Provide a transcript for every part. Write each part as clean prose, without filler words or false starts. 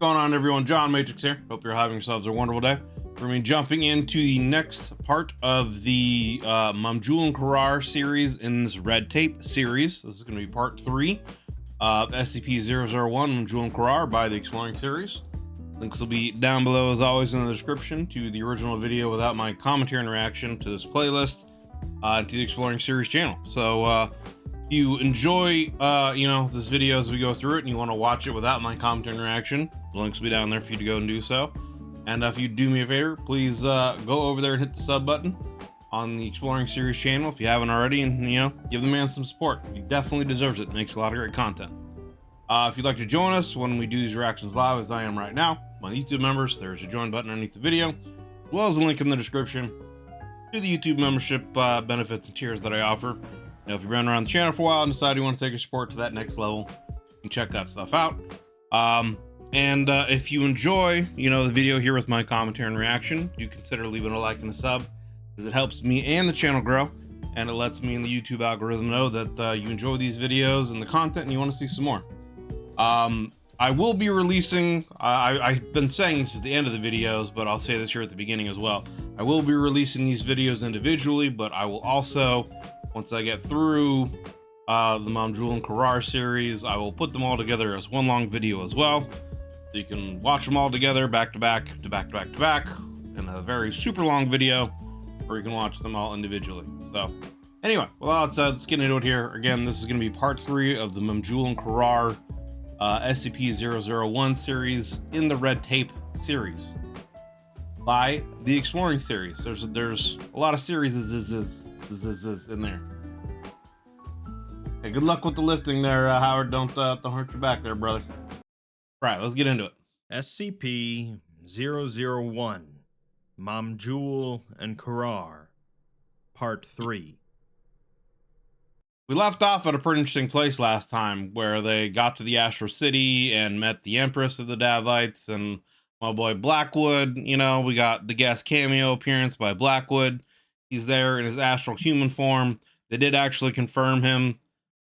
Going on, everyone? John Matrix here. Hope you're having yourselves a wonderful day. We're going to be jumping into the next part of the Mamjul Korar series in this Red Tape series. This is going to be part 3 of SCP-001 Mamjul Korar by the Exploring series. Links will be down below, as always, in the description to the original video without my commentary and reaction, to this playlist, to the Exploring series channel. So, if you enjoy, this video as we go through it, and you want to watch it without my commentary and reaction, the links will be down there for you to go and do so. And if you do me a favor, please go over there and hit the sub button on the Exploring series channel if you haven't already, and give the man some support. He definitely deserves it. Makes a lot of great content. If you'd like to join us when we do these reactions live, as I am right now, my YouTube members, there's a join button underneath the video, as well as a link in the description to the YouTube membership benefits and tiers that I offer. If you've been around the channel for a while and decide you want to take your support to that next level, you can check that stuff out. If you enjoy, the video here with my commentary and reaction, do consider leaving a like and a sub, because it helps me and the channel grow, and it lets me and the YouTube algorithm know that you enjoy these videos and the content and you want to see some more. I will be releasing, I've been saying this is the end of the videos, but I'll say this here at the beginning as well. I will be releasing these videos individually, but I will also, once I get through the Mamjul Korar series, I will put them all together as one long video as well. So you can watch them all together back to back to back to back to back in a very super long video, or you can watch them all individually. So anyway, with all that said, let's get into it here. Again, this is going to be part 3 of the Mamjul Korar SCP-001 series in the Red Tape series by the Exploring series. There's a lot of series in there. Hey, good luck with the lifting there, Howard. Don't hurt your back there, brother. All right, let's get into it. SCP-001 Mamjul and Kurar, Part 3. We left off at a pretty interesting place last time, where they got to the Astral City and met the Empress of the Davites and my boy Blackwood. We got the guest cameo appearance by Blackwood. He's there in his astral human form. They did actually confirm him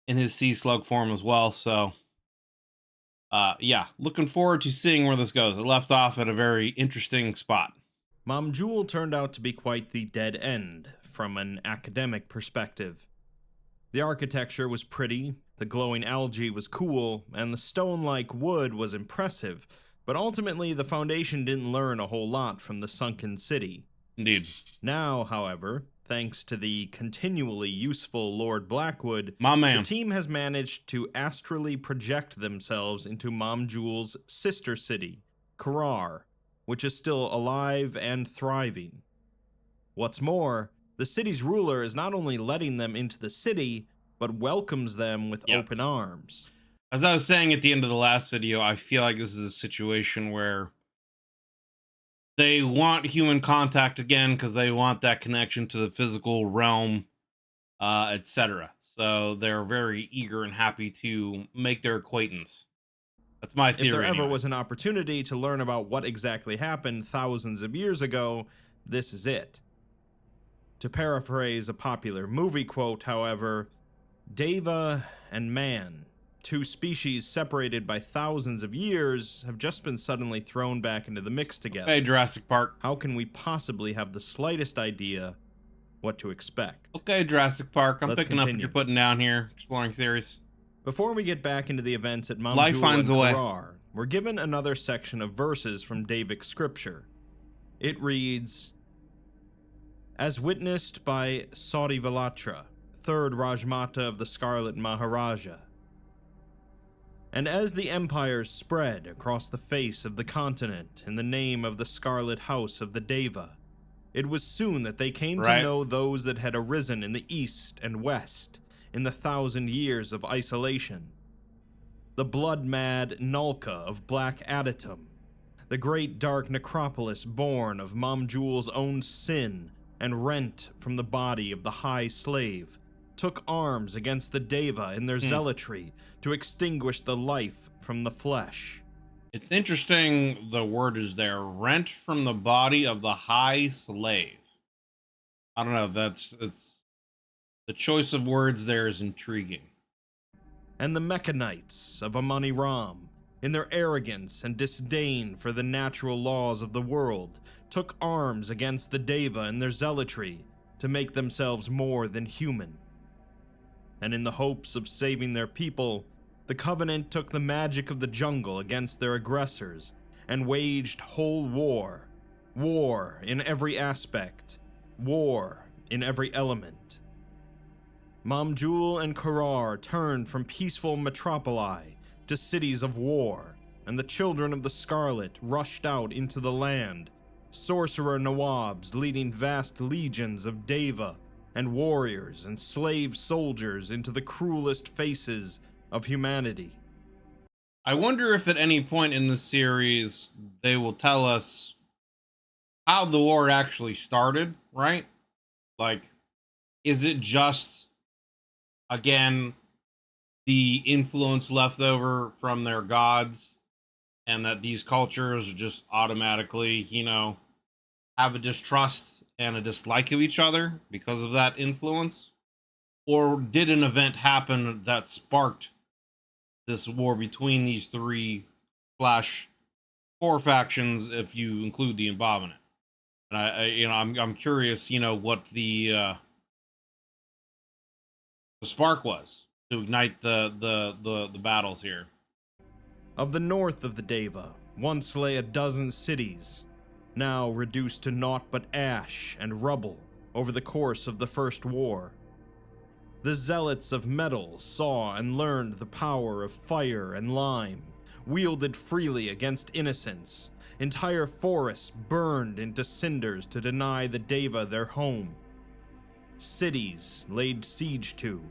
in his sea slug form as well. So, yeah, looking forward to seeing where this goes. It left off at a very interesting spot. Mamjul turned out to be quite the dead end from an academic perspective. The architecture was pretty, the glowing algae was cool, and the stone-like wood was impressive, but ultimately the Foundation didn't learn a whole lot from the sunken city. Indeed. Now, however, thanks to the continually useful Lord Blackwood, my man, the team has managed to astrally project themselves into Mamjul's sister city, Kurar, which is still alive and thriving. What's more, the city's ruler is not only letting them into the city, but welcomes them with open arms. As I was saying at the end of the last video, I feel like this is a situation where they want human contact again because they want that connection to the physical realm, etc. So they're very eager and happy to make their acquaintance. That's my theory. If there anyway. ever was an opportunity to learn about what exactly happened thousands of years ago, this is it. To paraphrase a popular movie quote, however, Dava and man, two species separated by thousands of years, have just been suddenly thrown back into the mix together. Hey, Jurassic Park. How can we possibly have the slightest idea what to expect? Okay, Jurassic Park. I'm Let's picking up what continue. you're putting down here. Exploring series. Before we get back into the events at Life Mamjul finds and a way. Kurar, we're given another section of verses from Davic scripture. It reads, "As witnessed by Saudi Valatra, 3rd Raj Mata of the Scarlet Maharaja. And as the empires spread across the face of the continent in the name of the Scarlet House of the Dava, it was soon that they came to know those that had arisen in the east and west in the 1,000 years of isolation. The blood-mad Nulka of Black Adatum, the great dark necropolis born of Mamjul's own sin and rent from the body of the High Slave, took arms against the Dava in their zealotry to extinguish the life from the flesh." It's interesting the word is there. Rent from the body of the High Slave. I don't know. It's the choice of words there is intriguing. "And the Mechanites of Amani Ram, in their arrogance and disdain for the natural laws of the world, took arms against the Dava in their zealotry to make themselves more than human. And in the hopes of saving their people, the Covenant took the magic of the jungle against their aggressors and waged whole war. War in every aspect. War in every element. Mamjul and Kurar turned from peaceful metropoli to cities of war, and the children of the Scarlet rushed out into the land, sorcerer Nawabs leading vast legions of Dava and warriors and slave soldiers into the cruelest faces of humanity. I wonder if at any point in the series they will tell us how the war actually started, right? Like, is it just, again, the influence left over from their gods, and that these cultures just automatically, have a distrust and a dislike of each other because of that influence? Or did an event happen that sparked this war between these three slash four factions, if you include the Abominant? And I'm curious, what the spark was to ignite the battles here. Of the north of the Dava, once lay a dozen cities, now reduced to naught but ash and rubble over the course of the First War. The zealots of metal saw and learned the power of fire and lime, wielded freely against innocents. Entire forests burned into cinders to deny the Dava their home. Cities laid siege to,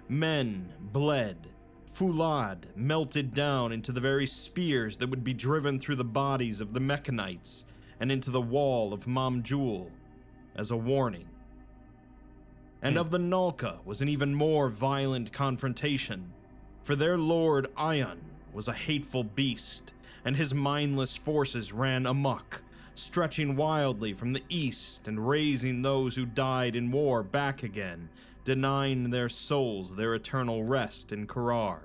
men bled, Fulad melted down into the very spears that would be driven through the bodies of the Mechanites and into the wall of Mamjul as a warning. And of the Nulka was an even more violent confrontation, for their lord Ion was a hateful beast, and his mindless forces ran amok, stretching wildly from the east and raising those who died in war back again, denying their souls their eternal rest in Kurar.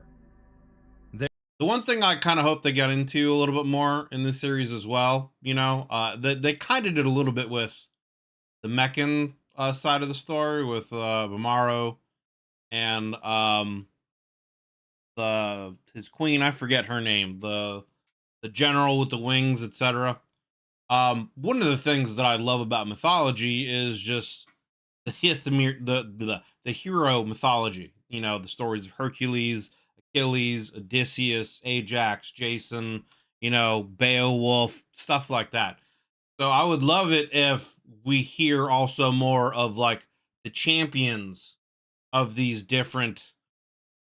The one thing I kind of hope they get into a little bit more in this series as well, they kind of did a little bit with the Meccan side of the story with Bamaro and his queen. I forget her name. The general with the wings, etc. One of the things that I love about mythology is just the hero mythology. The stories of Hercules, Achilles, Odysseus, Ajax, Jason, Beowulf, stuff like that. So I would love it if we hear also more of like the champions of these different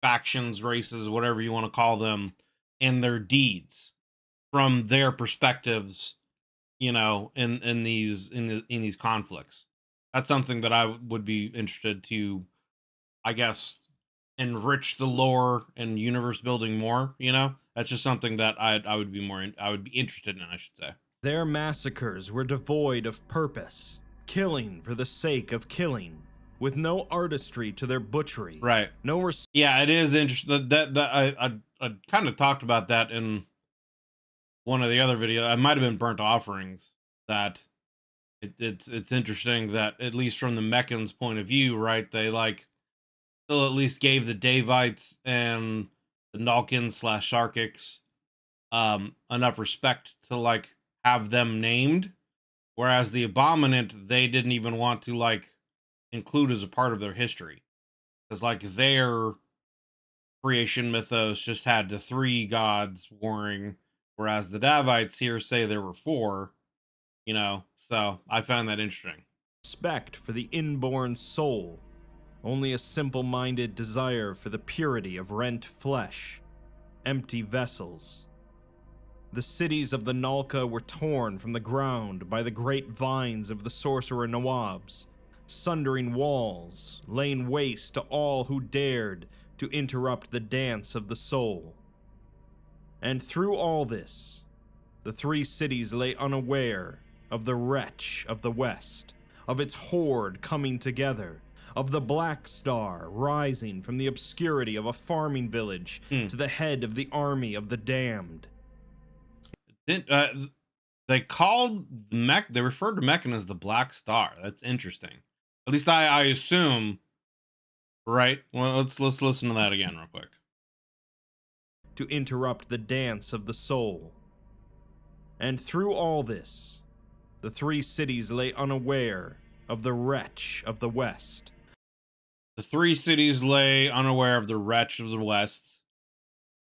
factions, races, whatever you want to call them, and their deeds from their perspectives, in these conflicts. That's something that I would be interested to, I guess, enrich the lore and universe building more. That's just something that I would be interested in, I should say. Their massacres were devoid of purpose, killing for the sake of killing, with no artistry to their butchery. Right. Yeah, it is interesting. That I kind of talked about that in one of the other videos. It might have been Burnt Offerings. That it's interesting that at least from the Meccans' point of view, right? They still at least gave the Davites and the Nulkins / Sarkics enough respect to have them named, whereas the Abominant they didn't even want to include as a part of their history, because their creation mythos just had the three gods warring, whereas the Davites here say there were four. So I found that interesting. Respect for the inborn soul, only a simple-minded desire for the purity of rent flesh, empty vessels. The cities of the Nulka were torn from the ground by the great vines of the sorcerer Nawabs, sundering walls, laying waste to all who dared to interrupt the dance of the soul. And through all this, the three cities lay unaware of the wretch of the West, of its horde coming together, of the Black Star rising from the obscurity of a farming village to the head of the army of the damned, They called Mech. They referred to Meccan as the Black Star. That's interesting. At least I assume. Right. Well, let's listen to that again real quick. To interrupt the dance of the soul. And through all this, the three cities lay unaware of the wretch of the West. The three cities lay unaware of the wretch of the West,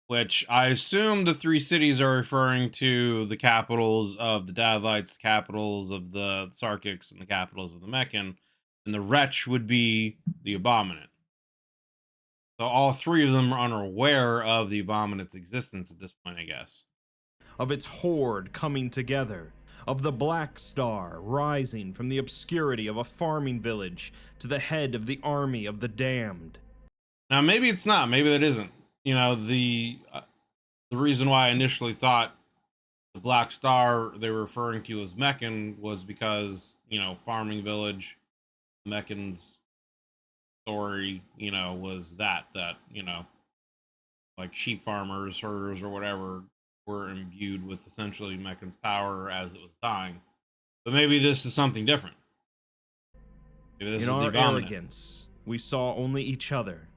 which I assume the three cities are referring to the capitals of the Davites, the capitals of the Sarkics, and the capitals of the Meccan, and the wretch would be the Abominant. So all three of them are unaware of the Abominant's existence at this point, I guess. Of its horde coming together, of the Black Star rising from the obscurity of a farming village to the head of the army of the damned. Now, maybe it's not. Maybe that isn't. The reason why I initially thought the Black Star they were referring to as Meccan was because farming village, Meccan's story, was that like sheep farmers, herders, or whatever were imbued with essentially Meccan's power as it was dying. But maybe this is something different. Maybe this In is the our Abominant. arrogance, we saw only each other.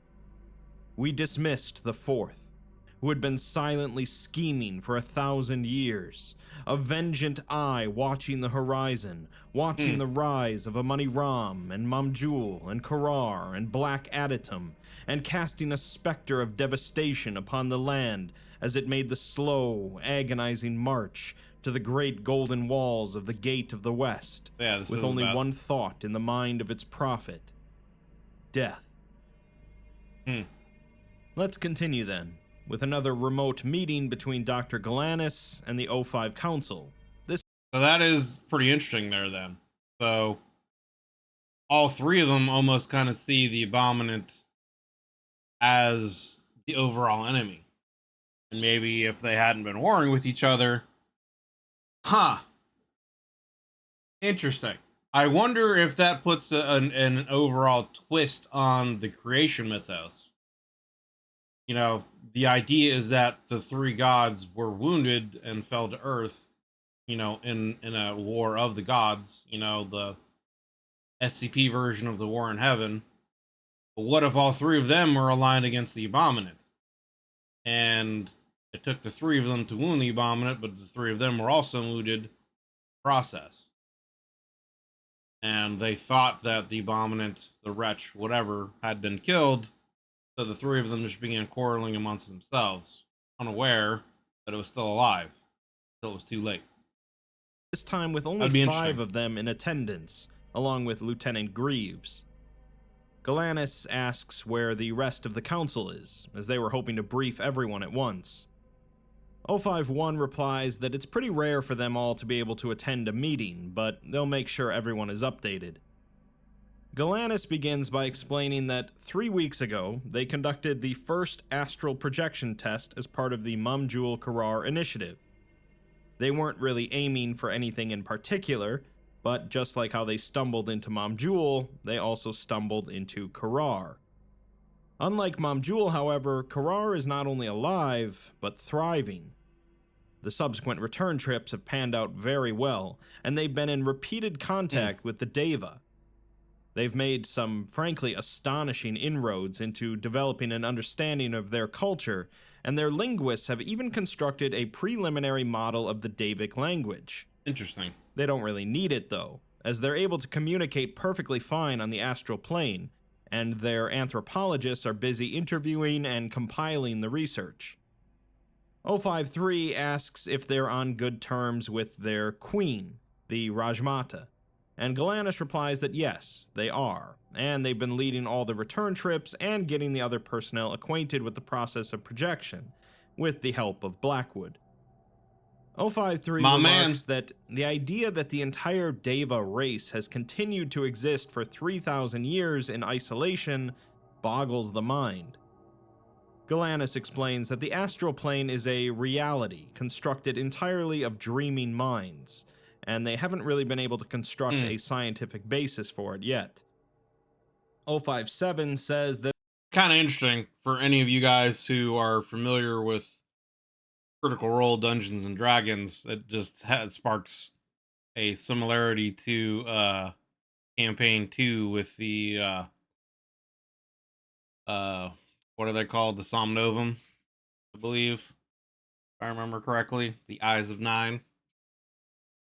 We dismissed the fourth, who had been silently scheming for 1,000 years, a vengeant eye watching the horizon, watching the rise of Amani Ram and Mamjul and Korar and Black Aditum, and casting a specter of devastation upon the land as it made the slow, agonizing march to the great golden walls of the Gate of the West, Yeah, this with is only about... one thought in the mind of its prophet: death. Let's continue then, with another remote meeting between Dr. Galanis and the O5 Council. So that is pretty interesting there then. So all three of them almost kind of see the Abominant as the overall enemy. And maybe if they hadn't been warring with each other. Interesting. I wonder if that puts an overall twist on the creation mythos. The idea is that the three gods were wounded and fell to earth, in a war of the gods, the SCP version of the war in heaven. But what if all three of them were aligned against the Abominant? And it took the three of them to wound the Abominant, but the three of them were also wounded in the process. And they thought that the Abominant, the wretch, whatever, had been killed. So the three of them just began quarreling amongst themselves, unaware that it was still alive until it was too late. This time with only 5 of them in attendance, along with Lieutenant Greaves. Galanis asks where the rest of the council is, as they were hoping to brief everyone at once. 051 replies that it's pretty rare for them all to be able to attend a meeting, but they'll make sure everyone is updated. Galanis begins by explaining that 3 weeks ago, they conducted the first astral projection test as part of the Mamjul Korar initiative. They weren't really aiming for anything in particular, but just like how they stumbled into Mamjul, they also stumbled into Kurar. Unlike Mamjul, however, Kurar is not only alive, but thriving. The subsequent return trips have panned out very well, and they've been in repeated contact with the Dava. They've made some, frankly, astonishing inroads into developing an understanding of their culture, and their linguists have even constructed a preliminary model of the Davic language. Interesting. They don't really need it, though, as they're able to communicate perfectly fine on the astral plane, and their anthropologists are busy interviewing and compiling the research. 053 asks if they're on good terms with their queen, the Raj Mata, and Galanis replies that yes, they are, and they've been leading all the return trips and getting the other personnel acquainted with the process of projection, with the help of Blackwood. 053 remarks that the idea that the entire Dava race has continued to exist for 3,000 years in isolation boggles the mind. Galanis explains that the astral plane is a reality constructed entirely of dreaming minds, and they haven't really been able to construct a scientific basis for it yet. 057 says that kind of interesting for any of you guys who are familiar with Critical Role Dungeons and Dragons, it just sparks a similarity to campaign 2 with the uh what are they called? The Somnovum, I believe, if I remember correctly. The Eyes of Nine.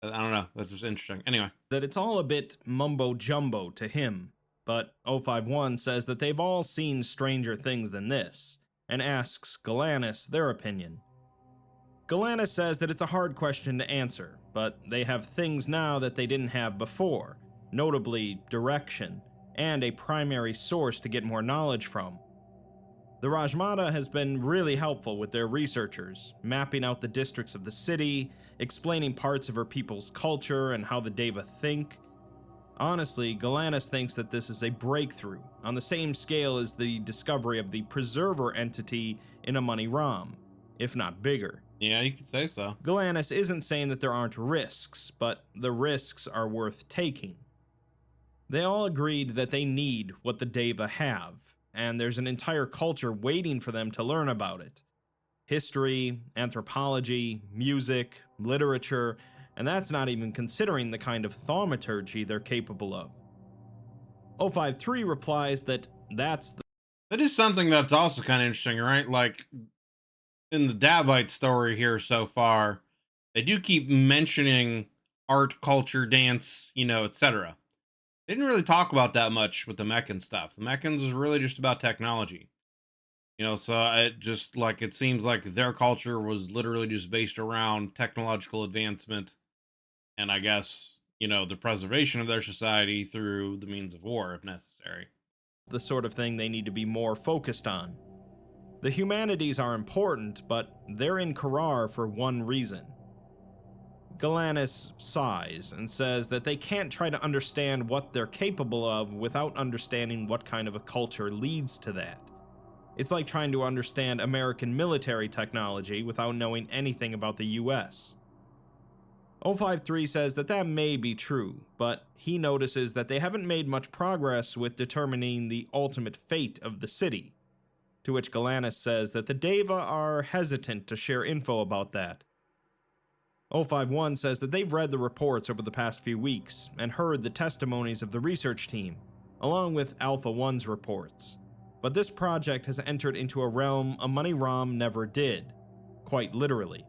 I don't know. That's just interesting. Anyway. That it's all a bit mumbo jumbo to him, but 051 says that they've all seen stranger things than this, and asks Galanis their opinion. Galanis says that it's a hard question to answer, but they have things now that they didn't have before, notably direction, and a primary source to get more knowledge from. The Raj Mata has been really helpful with their researchers, mapping out the districts of the city, explaining parts of her people's culture and how the Dava think. Honestly, Galanis thinks that this is a breakthrough, on the same scale as the discovery of the Preserver entity in a Money Ram, if not bigger. Yeah, you could say so. Galanis isn't saying that there aren't risks, but the risks are worth taking. They all agreed that they need what the Dava have, and there's an entire culture waiting for them to learn about it. History, anthropology, music, literature, and that's not even considering the kind of thaumaturgy they're capable of. 053 replies that that's the That is something that's also kind of interesting, right? Like in the Davite story here so far, they do keep mentioning art, culture, dance, etc. They didn't really talk about that much with the Meccan stuff. The Meccans is really just about technology. So it just like it seems like their culture was literally just based around technological advancement and I guess, the preservation of their society through the means of war if necessary. sort of thing they need to be more focused on. The humanities are important, but they're in Kurar for one reason. Galanis sighs and says that they can't try to understand what they're capable of without understanding what kind of a culture leads to that. It's like trying to understand American military technology without knowing anything about the US. 053 says that that may be true, but he notices that they haven't made much progress with determining the ultimate fate of the city, to which Galanis says that the Dava are hesitant to share info about that. 051 says that they've read the reports over the past few weeks and heard the testimonies of the research team, along with Alpha 1's reports. But this project has entered into a realm a Money Ram never did, quite literally.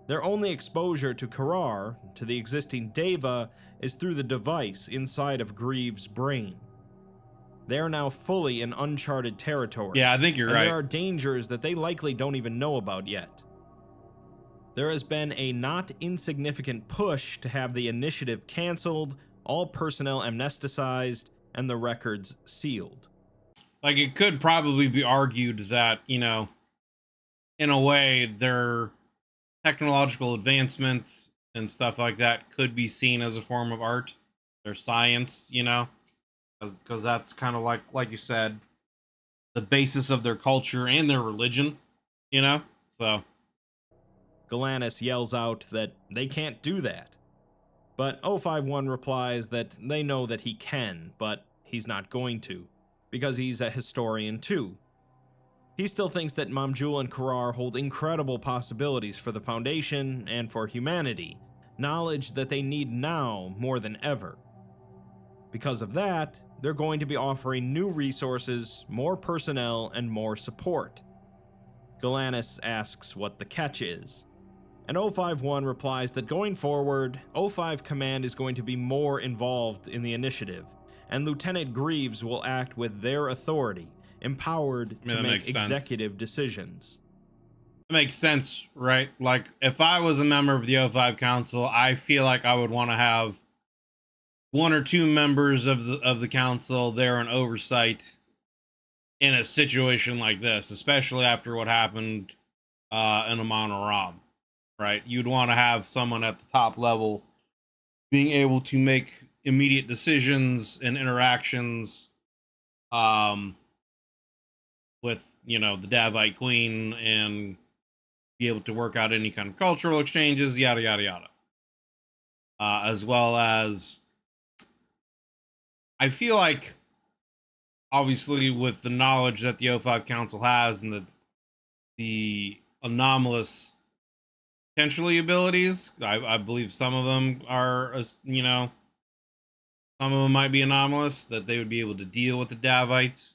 Their only exposure to Kurar, to the existing Dava, is through the device inside of Greaves' brain. They are now fully in uncharted territory. Yeah, I think you're and right. There are dangers that they likely don't even know about yet. There has been a not insignificant push to have the initiative cancelled, all personnel amnesticized, and the records sealed. Like it could probably be argued that, in a way their technological advancements and stuff like that could be seen as a form of art, their science, because that's kind of like you said, the basis of their culture and their religion, so Galanis yells out that they can't do that. But 051 replies that they know that he can, but he's not going to, because he's a historian too. He still thinks that Mamjul and Korar hold incredible possibilities for the Foundation and for humanity, knowledge that they need now more than ever. Because of that, they're going to be offering new resources, more personnel, and more support. Galanis asks what the catch is, and 051 replies that going forward, 05 Command is going to be more involved in the initiative, and Lieutenant Greaves will act with their authority, empowered to make executive decisions. That makes sense, right? Like, if I was a member of the O5 Council, I feel like I would want to have one or two members of the council there in oversight in a situation like this, especially after what happened in Amon Ram, right? You'd want to have someone at the top level being able to make immediate decisions and interactions with, the Davite Queen and be able to work out any kind of cultural exchanges, yada, yada, yada. As well as, I feel like, obviously, with the knowledge that the O5 Council has and the anomalous potentially abilities. I believe some of them are, you know, some of them might be anomalous, that they would be able to deal with the Davites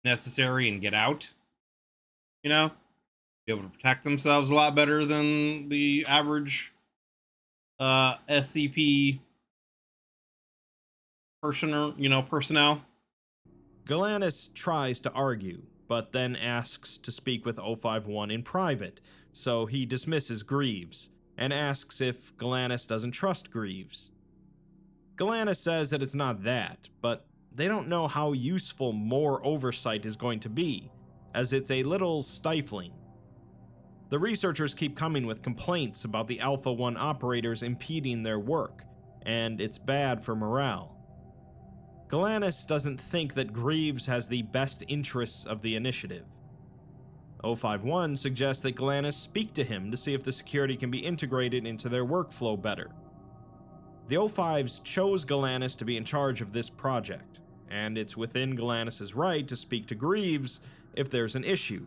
necessary and get out, you know, be able to protect themselves a lot better than the average SCP personnel. Galanis tries to argue, but then asks to speak with 051 in private, so he dismisses Greaves, and asks if Galanis doesn't trust Greaves. Galanis says that it's not that, but they don't know how useful more oversight is going to be, as it's a little stifling. The researchers keep coming with complaints about the Alpha 1 operators impeding their work, and it's bad for morale. Galanis doesn't think that Greaves has the best interests of the initiative. 051 suggests that Galanis speak to him to see if the security can be integrated into their workflow better. The O5s chose Galanis to be in charge of this project, and it's within Galanis' right to speak to Greaves if there's an issue.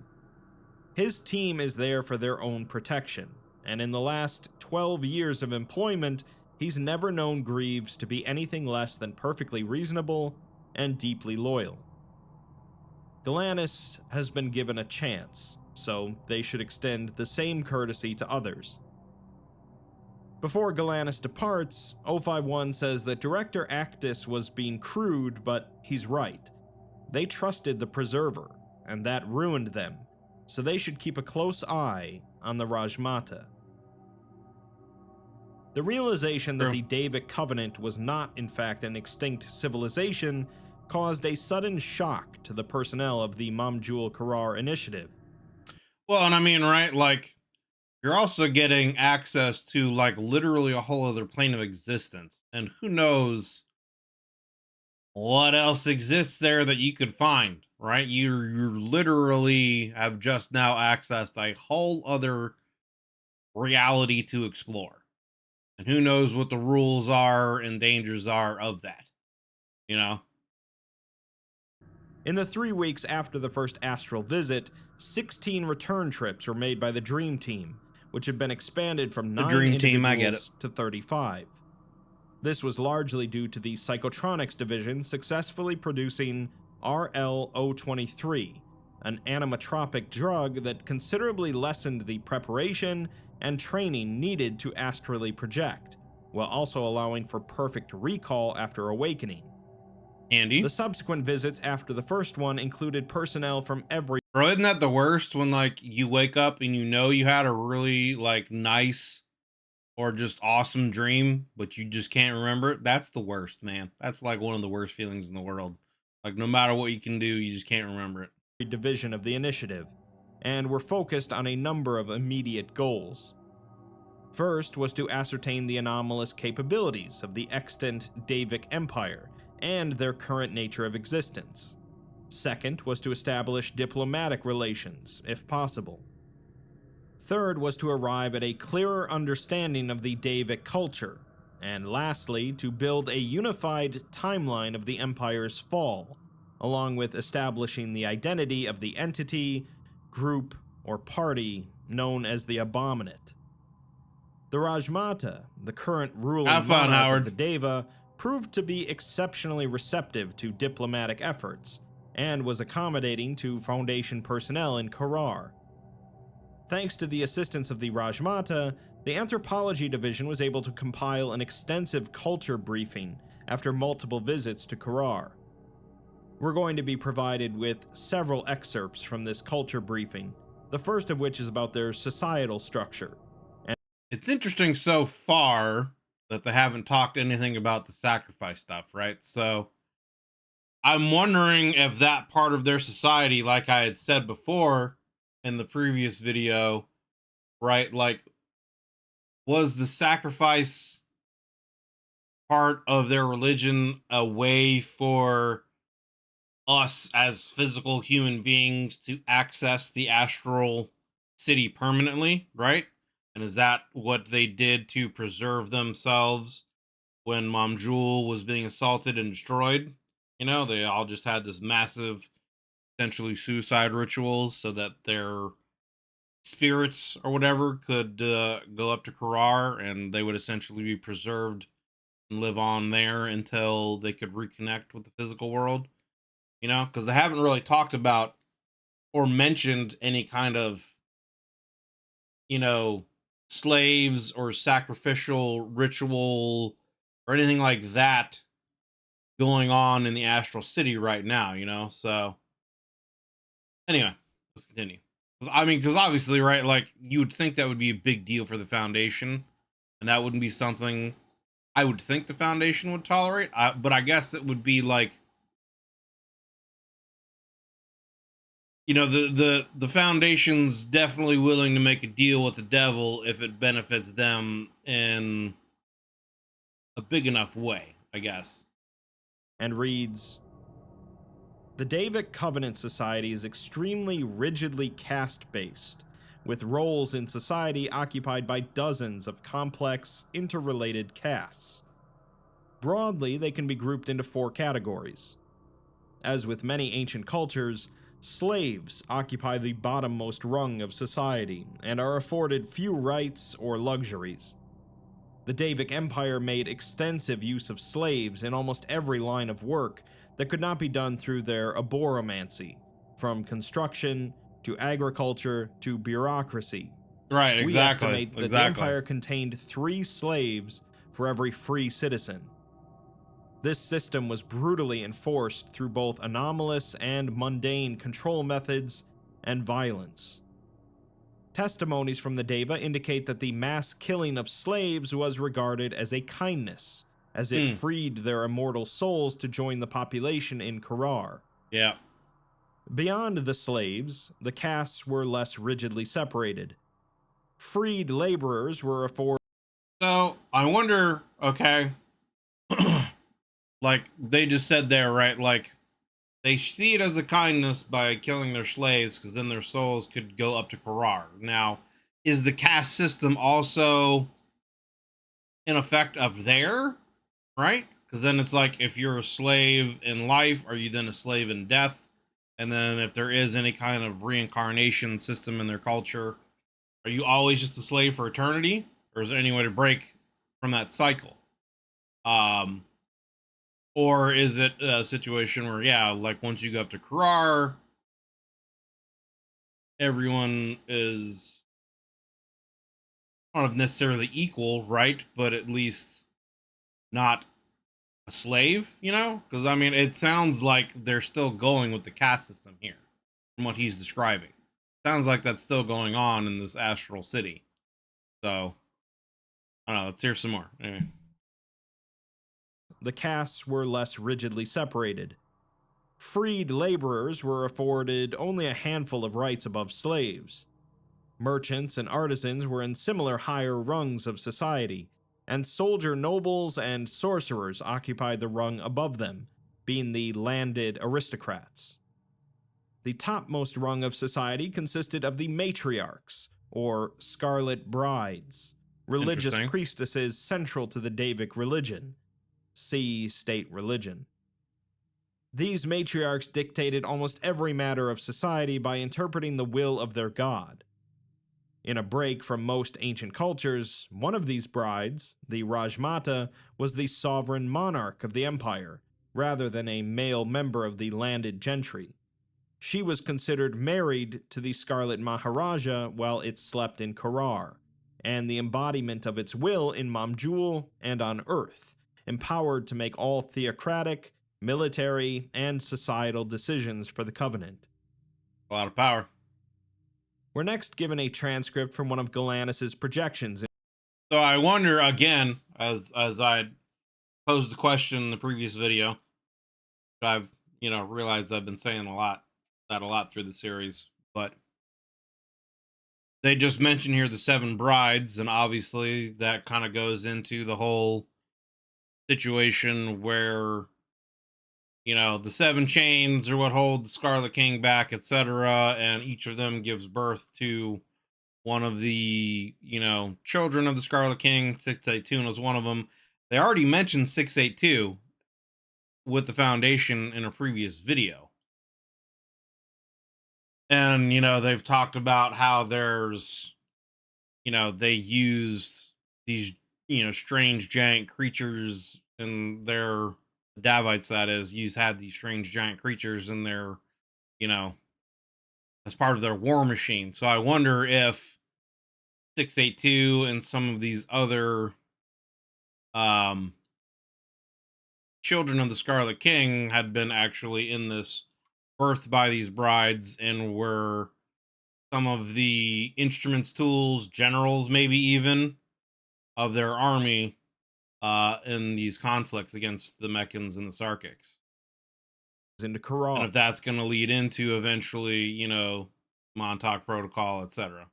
His team is there for their own protection, and in the last 12 years of employment, he's never known Greaves to be anything less than perfectly reasonable and deeply loyal. Galanis has been given a chance, so they should extend the same courtesy to others. Before Galanis departs, 051 says that Director Actus was being crude, but he's right. They trusted the Preserver, and that ruined them, so they should keep a close eye on the Raj Mata. The realization that the Davic Covenant was not, in fact, an extinct civilization caused a sudden shock to the personnel of the Mamjul Korar initiative. Well, and I mean, right, like, you're also getting access to, like, literally a whole other plane of existence. And who knows what else exists there that you could find, right? You literally have just now accessed a whole other reality to explore. And who knows what the rules are and dangers are of that, you know? In the 3 weeks after the first astral visit, 16 return trips were made by the Dream Team, which had been expanded from The 9 Dream Team, individuals I get it. to 35. This was largely due to the Psychotronics Division successfully producing RL-023, an animatropic drug that considerably lessened the preparation and training needed to astrally project, while also allowing for perfect recall after awakening. Andy? The subsequent visits after the first one included personnel from every... Bro, isn't that the worst when, like, you wake up and you know you had a really, like, nice or just awesome dream, but you just can't remember it? That's the worst, man. That's like one of the worst feelings in the world. Like, no matter what you can do, you just can't remember it. division of the initiative, and were focused on a number of immediate goals. First was to ascertain the anomalous capabilities of the extant Davic Empire and their current nature of existence. Second was to establish diplomatic relations, if possible. Third was to arrive at a clearer understanding of the Davic culture. And lastly, to build a unified timeline of the Empire's fall, along with establishing the identity of the entity, group, or party known as the Abominate. The Raj Mata, the current ruling Have fun, monarch Howard. of the Dava, proved to be exceptionally receptive to diplomatic efforts, and was accommodating to Foundation personnel in Kurar. Thanks to the assistance of the Raj Mata, the Anthropology Division was able to compile an extensive culture briefing after multiple visits to Kurar. We're going to be provided with several excerpts from this culture briefing, the first of which is about their societal structure. It's interesting so far that they haven't talked anything about the sacrifice stuff, right? So I'm wondering if that part of their society, like I had said before in the previous video, right? Like, was the sacrifice part of their religion a way for us as physical human beings to access the astral city permanently, right? And is that what they did to preserve themselves when Mamjul was being assaulted and destroyed? You know, they all just had this massive, essentially suicide rituals so that their spirits or whatever could go up to Kurar, and they would essentially be preserved and live on there until they could reconnect with the physical world. You know, because they haven't really talked about or mentioned any kind of, you know, slaves or sacrificial ritual or anything like that going on in the astral city right now, you know? So, anyway, let's continue. I mean, because obviously, right, like you would think that would be a big deal for the Foundation, and that wouldn't be something I would think the Foundation would tolerate. But I guess it would be like, you know, the Foundation's definitely willing to make a deal with the devil if it benefits them in a big enough way, I guess. And reads, the Davic Covenant Society is extremely rigidly caste-based, with roles in society occupied by dozens of complex, interrelated castes. Broadly, they can be grouped into 4 categories. As with many ancient cultures, slaves occupy the bottommost rung of society and are afforded few rights or luxuries. The Davic Empire made extensive use of slaves in almost every line of work that could not be done through their aboromancy, from construction to agriculture to bureaucracy. Right, We exactly. estimate that the Exactly. empire contained 3 slaves for every free citizen. This system was brutally enforced through both anomalous and mundane control methods and violence. Testimonies from the Deva indicate that the mass killing of slaves was regarded as a kindness, as it Hmm. freed their immortal souls to join the population in Kurar. Yeah. Beyond the slaves, the castes were less rigidly separated. Freed laborers were afforded. So I wonder, okay, like they just said there, right? Like they see it as a kindness by killing their slaves because then their souls could go up to Karar. Now, is the caste system also in effect up there? Right? Because then it's like if you're a slave in life, are you then a slave in death? And then if there is any kind of reincarnation system in their culture, are you always just a slave for eternity? Or is there any way to break from that cycle? Um, or is it a situation where, yeah, like once you go up to Karar, everyone is not necessarily equal, right? But at least not a slave, you know? Because I mean, it sounds like they're still going with the caste system here, from what he's describing. Sounds like that's still going on in this astral city. So I don't know. Let's hear some more. Anyway. The castes were less rigidly separated. Freed laborers were afforded only a handful of rights above slaves. Merchants and artisans were in similar higher rungs of society, and soldier nobles and sorcerers occupied the rung above them, being the landed aristocrats. The topmost rung of society consisted of the matriarchs, or scarlet brides, religious Interesting. priestesses central to the Davic religion. See state religion. These matriarchs dictated almost every matter of society by interpreting the will of their god. In a break from most ancient cultures, one of these brides, the Raj Mata, was the sovereign monarch of the empire, rather than a male member of the landed gentry. She was considered married to the Scarlet Maharaja while it slept in Kurar, and the embodiment of its will in Mamjul and on Earth, empowered to make all theocratic, military, and societal decisions for the Covenant. A lot of power. We're next given a transcript from one of Galanis's projections. So I wonder again, as I posed the question in the previous video, I've realized I've been saying a lot through the series, but they just mentioned here the 7 brides, and obviously that kind of goes into the whole situation where the 7 chains are what hold the Scarlet King back, etc., and each of them gives birth to one of the children of the Scarlet King. 682 was one of them. They already mentioned 682 with the Foundation in a previous video. And, they've talked about how there's, they used these, strange giant creatures in their Davites, that is, had these strange giant creatures in their, you know, as part of their war machine. So I wonder if 682 and some of these other um children of the Scarlet King had been actually in this, birthed by these brides, and were some of the instruments, tools, generals, maybe even of their army in these conflicts against the Meccans and the Sarkics. into And Kurar if that's going to lead into eventually, Montauk Protocol, etc.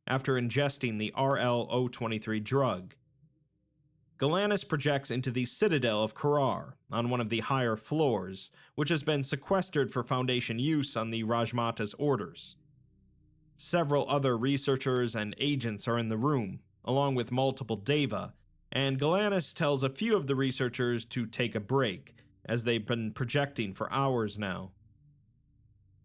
after ingesting the RL-023 drug. Galanis projects into the citadel of Kurar on one of the higher floors, which has been sequestered for Foundation use on the Raj Mata's orders. Several other researchers and agents are in the room, along with multiple Dava, and Galanis tells a few of the researchers to take a break, as they've been projecting for hours now.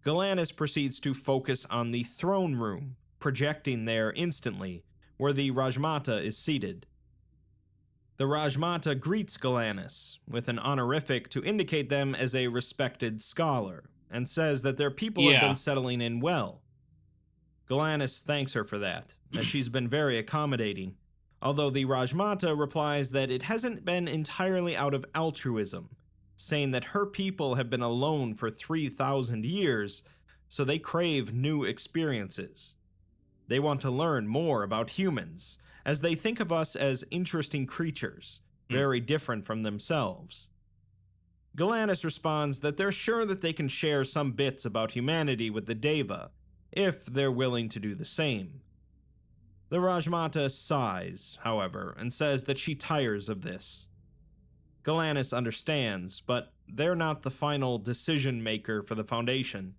Galanis proceeds to focus on the throne room, projecting there instantly, where the Rajmata is seated. The Rajmata greets Galanis with an honorific to indicate them as a respected scholar, and says that their people have been Yeah. settling in well. Galanis thanks her for that, as she's been very accommodating, although the Rajmata replies that it hasn't been entirely out of altruism, saying that her people have been alone for 3,000 years, so they crave new experiences. They want to learn more about humans, as they think of us as interesting creatures, very different from themselves. Galanis responds that they're sure that they can share some bits about humanity with the Deva, if they're willing to do the same. The Rajmata sighs, however, and says that she tires of this. Galanis understands, but they're not the final decision maker for the Foundation.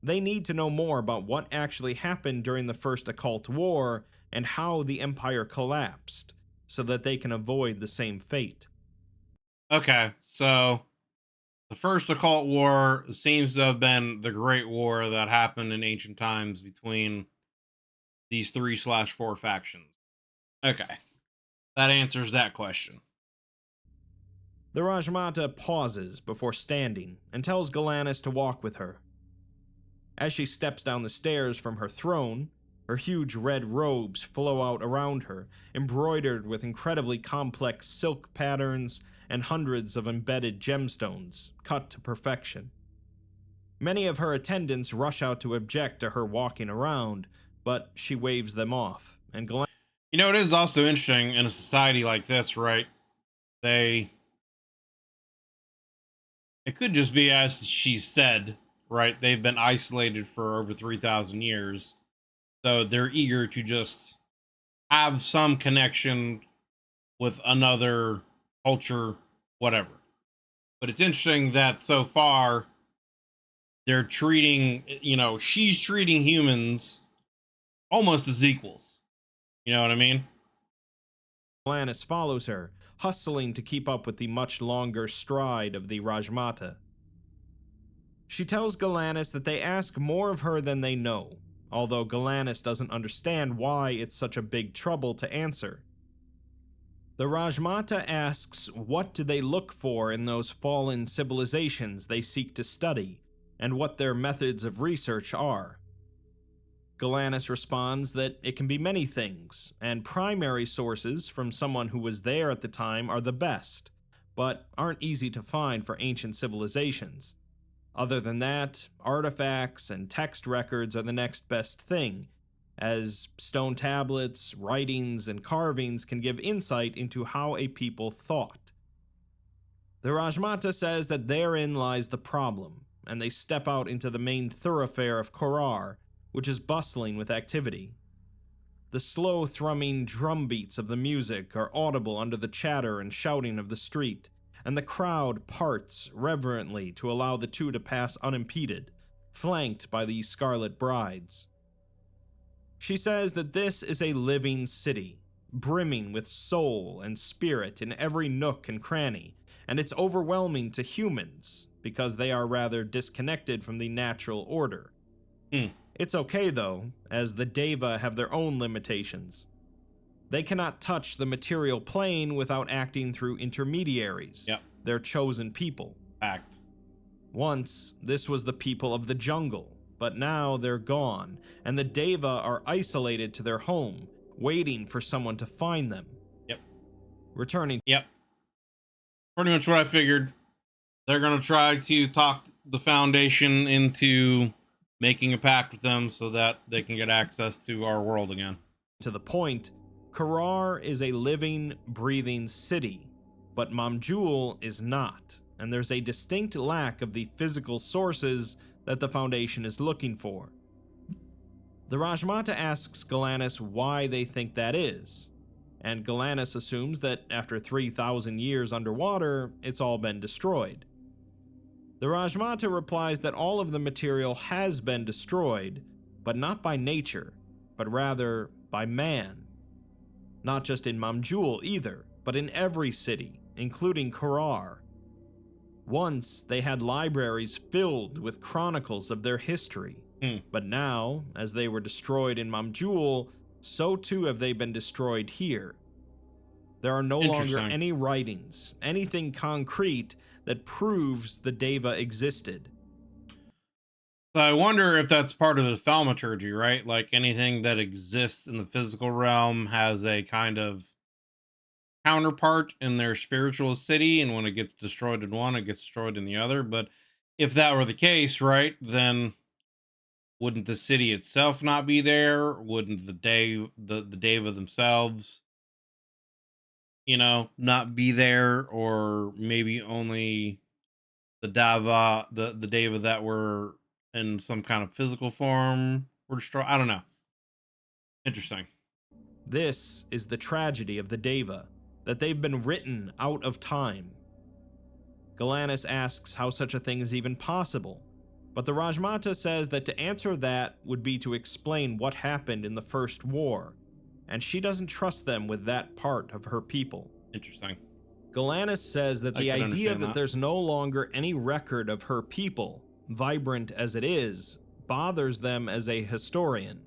They need to know more about what actually happened during the First Occult War and how the Empire collapsed, so that they can avoid the same fate. Okay, so the First Occult War seems to have been the Great War that happened in ancient times between these 3/4 factions. Okay, that answers that question. The Rajmata pauses before standing and tells Galanis to walk with her. As she steps down the stairs from her throne, her huge red robes flow out around her, embroidered with incredibly complex silk patterns and hundreds of embedded gemstones, cut to perfection. Many of her attendants rush out to object to her walking around, but she waves them off, and It is also interesting in a society like this, right? It could just be, as she said, right? They've been isolated for over 3,000 years. So they're eager to just have some connection with another culture, whatever. But it's interesting that so far they're treating, she's treating humans almost as equals. You know what I mean? Galanis follows her, hustling to keep up with the much longer stride of the Rajmata. She tells Galanis that they ask more of her than they know, although Galanis doesn't understand why it's such a big trouble to answer. The Rajmata asks what do they look for in those fallen civilizations they seek to study, and what their methods of research are. Galanis responds that it can be many things, and primary sources from someone who was there at the time are the best, but aren't easy to find for ancient civilizations. Other than that, artifacts and text records are the next best thing, as stone tablets, writings, and carvings can give insight into how a people thought. The Rajmata says that therein lies the problem, and they step out into the main thoroughfare of Kurar, which is bustling with activity. The slow thrumming drum beats of the music are audible under the chatter and shouting of the street, and the crowd parts reverently to allow the two to pass unimpeded, flanked by the Scarlet Brides. She says that this is a living city, brimming with soul and spirit in every nook and cranny, and it's overwhelming to humans because they are rather disconnected from the natural order. Hmm. It's okay though, as the Dava have their own limitations. They cannot touch the material plane without acting through intermediaries, Yep. their chosen people. Fact. Once, this was the people of the jungle, but now they're gone, and the Dava are isolated to their home, waiting for someone to find them. Yep. Returning. Yep. Pretty much what I figured. They're going to try to talk the Foundation into making a pact with them so that they can get access to our world again. To the point, Kurar is a living, breathing city, but Mamjul is not, and there's a distinct lack of the physical sources that the Foundation is looking for. The Raj Mata asks Galanis why they think that is, and Galanis assumes that after 3,000 years underwater, it's all been destroyed. The Raj Mata replies that all of the material has been destroyed, but not by nature, but rather by man. Not just in Mamjul either, but in every city, including Kurar. Once, they had libraries filled with chronicles of their history, but now, as they were destroyed in Mamjul, so too have they been destroyed here. There are no longer any writings, anything concrete that proves the Dava existed. So I wonder if that's part of the thaumaturgy, right? Like anything that exists in the physical realm has a kind of counterpart in their spiritual city, and when it gets destroyed in one, it gets destroyed in the other. But if that were the case, right, then wouldn't the city itself not be there? Wouldn't the Deva themselves, not be there? Or maybe only the Dava, the Deva that were in some kind of physical form were destroyed? I don't know. Interesting. This is the tragedy of the Dava, that they've been written out of time. Galanis asks how such a thing is even possible, but the Raj Mata says that to answer that would be to explain what happened in the First War, and she doesn't trust them with that part of her people. Interesting. Galanis says that the idea that there's no longer any record of her people, vibrant as it is, bothers them as a historian.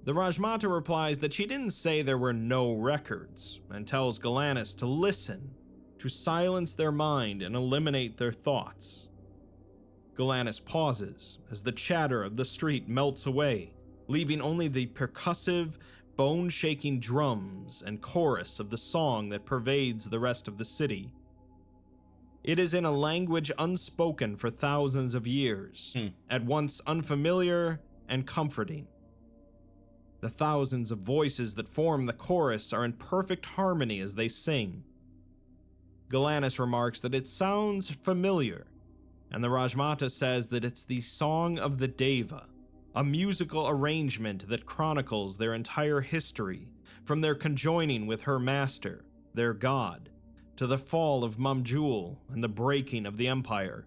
The Raj Mata replies that she didn't say there were no records, and tells Galanis to listen, to silence their mind and eliminate their thoughts. Galanis pauses as the chatter of the street melts away, leaving only the percussive, bone-shaking drums and chorus of the song that pervades the rest of the city. It is in a language unspoken for thousands of years, at once unfamiliar and comforting. The thousands of voices that form the chorus are in perfect harmony as they sing. Galanis remarks that it sounds familiar, and the Raj Mata says that it's the Song of the Dava, a musical arrangement that chronicles their entire history, from their conjoining with her master, their god, to the fall of Mamjul and the breaking of the empire.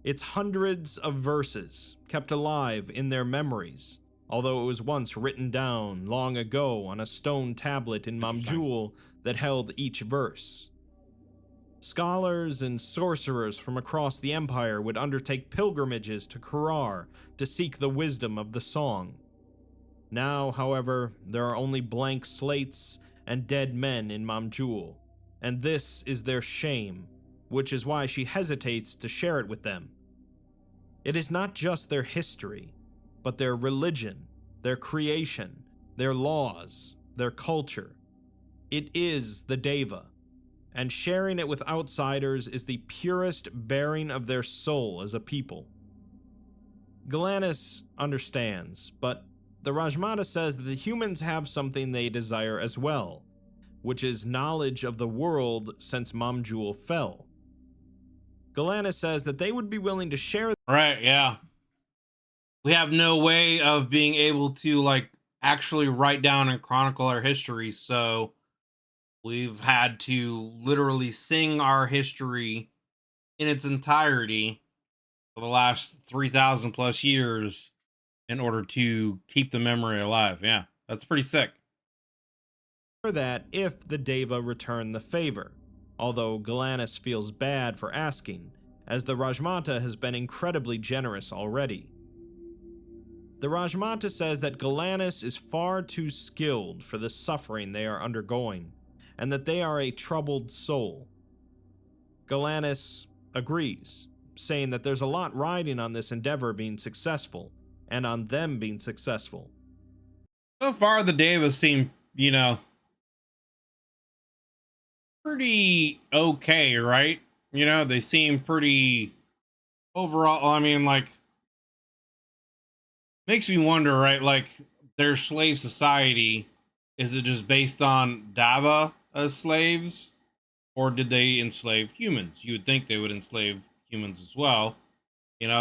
It's hundreds of verses, kept alive in their memories, although it was once written down long ago on a stone tablet in Mamjul that held each verse. Scholars and sorcerers from across the empire would undertake pilgrimages to Kurar to seek the wisdom of the song. Now, however, there are only blank slates and dead men in Mamjul, and this is their shame, which is why she hesitates to share it with them. It is not just their history, but their religion, their creation, their laws, their culture. It is the Dava, and sharing it with outsiders is the purest bearing of their soul as a people. Galanis understands, but the Raj Mata says that the humans have something they desire as well, which is knowledge of the world since Mamjul fell. Galanis says that they would be willing to share. Right, yeah. We have no way of being able to, actually write down and chronicle our history, so we've had to literally sing our history in its entirety for the last 3,000 plus years in order to keep the memory alive. Yeah, that's pretty sick. That if the Dava return the favor, although Galanis feels bad for asking, as the Raj Mata has been incredibly generous already. The Raj Mata says that Galanis is far too skilled for the suffering they are undergoing, and that they are a troubled soul. Galanis agrees, saying that there's a lot riding on this endeavor being successful, and on them being successful. So far, the Davas seem, pretty okay, right? They seem pretty overall. I mean, like, makes me wonder, right? Like, their slave society, is it just based on Dava as slaves, or did they enslave humans? You would think they would enslave humans as well,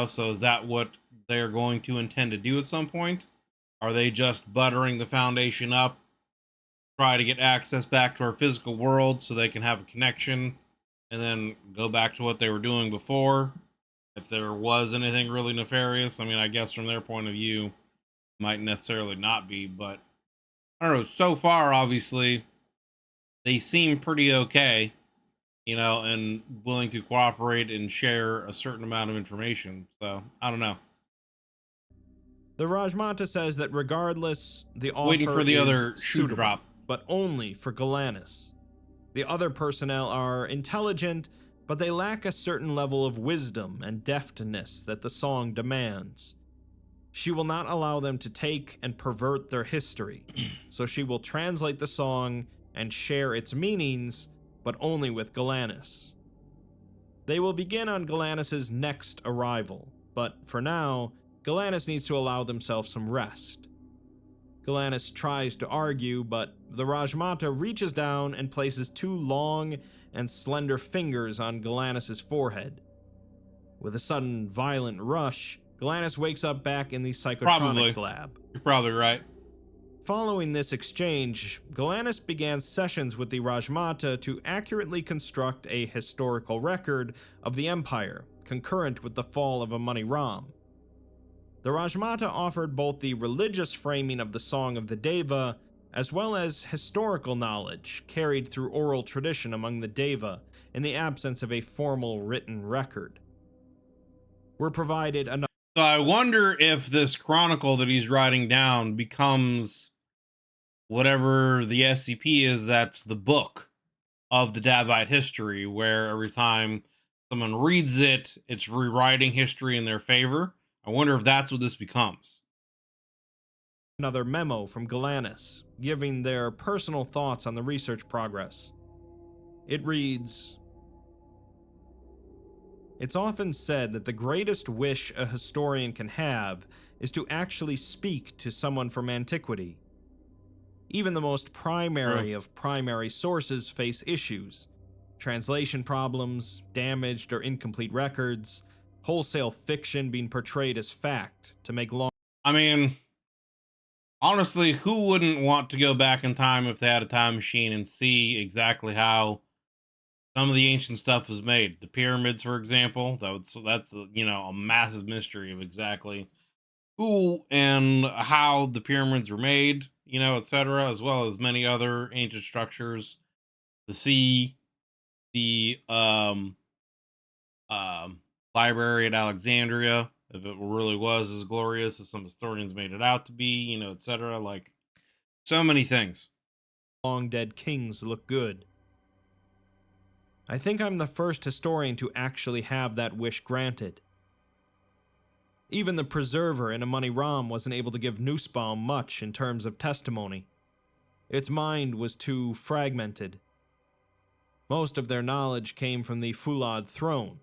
so is that what they're going to intend to do at some point? Are they just buttering the foundation up, try to get access back to our physical world so they can have a connection and then go back to what they were doing before? If there was anything really nefarious, I mean, I guess from their point of view, might necessarily not be, but I don't know. So far, obviously, they seem pretty okay, and willing to cooperate and share a certain amount of information. So I don't know. The Raj Mata says that regardless, the Waiting offer for the is other shoe to suitable, drop. but only for Galanis. The other personnel are intelligent, but they lack a certain level of wisdom and deftness that the song demands. She will not allow them to take and pervert their history, so she will translate the song and share its meanings, but only with Galanis. They will begin on Galanis' next arrival, but for now, Galanis needs to allow themselves some rest. Galanis tries to argue, but the Raj Mata reaches down and places two long and slender fingers on Galanis' forehead. With a sudden violent rush, Galanis wakes up back in the psychotronics lab. You're probably right. Following this exchange, Galanis began sessions with the Raj Mata to accurately construct a historical record of the Empire, concurrent with the fall of a Mani Ram. The Raj Mata offered both the religious framing of the Song of the Deva, as well as historical knowledge carried through oral tradition among the Deva in the absence of a formal written record. Were provided another. So I wonder if this chronicle that he's writing down becomes whatever the SCP is, that's the book of the Davite history, where every time someone reads it, it's rewriting history in their favor. I wonder if that's what this becomes. Another memo from Galanis, giving their personal thoughts on the research progress. It reads, "It's often said that the greatest wish a historian can have is to actually speak to someone from antiquity. Even the most primary of primary sources face issues. Translation problems, damaged or incomplete records, wholesale fiction being portrayed as fact to make long." I mean, honestly, who wouldn't want to go back in time if they had a time machine and see exactly how some of the ancient stuff was made? The pyramids, for example, that's a massive mystery of exactly who and how the pyramids were made, etc., as well as many other ancient structures. The sea, the um, library at Alexandria, if it really was as glorious as some historians made it out to be, etc. Like so many things. Long dead kings look good. I think I'm the first historian to actually have that wish granted. Even the preserver in a Mani Ram wasn't able to give Nussbaum much in terms of testimony. Its mind was too fragmented. Most of their knowledge came from the Fulad throne.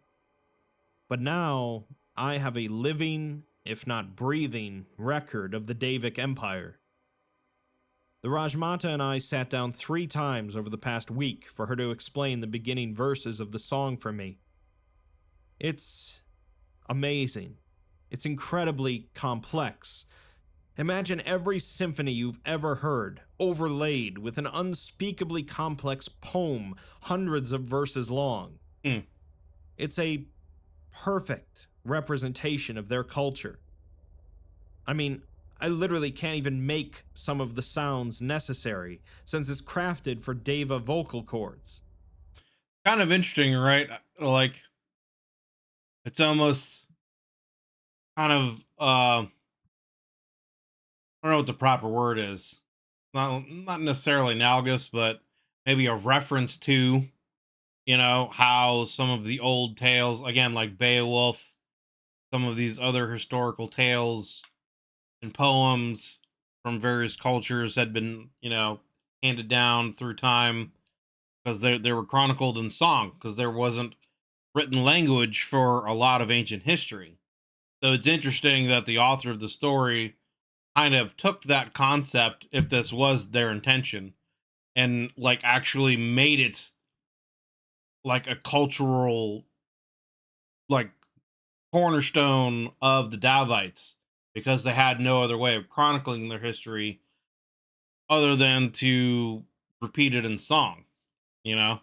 But now, I have a living, if not breathing, record of the Davic Empire. The Raj Mata and I sat down 3 times over the past week for her to explain the beginning verses of the song for me. It's amazing. It's incredibly complex. Imagine every symphony you've ever heard, overlaid with an unspeakably complex poem, hundreds of verses long. Hmm. It's a perfect representation of their culture. I mean, I literally can't even make some of the sounds necessary, since it's crafted for Deva vocal cords. Kind of interesting, right? Like it's almost kind of I don't know what the proper word is. Not necessarily analogous, but maybe a reference to, how some of the old tales, again, like Beowulf, some of these other historical tales and poems from various cultures had been, handed down through time because they were chronicled in song because there wasn't written language for a lot of ancient history. So it's interesting that the author of the story kind of took that concept, if this was their intention, and like actually made it like a cultural, like, cornerstone of the Davites because they had no other way of chronicling their history other than to repeat it in song, you know,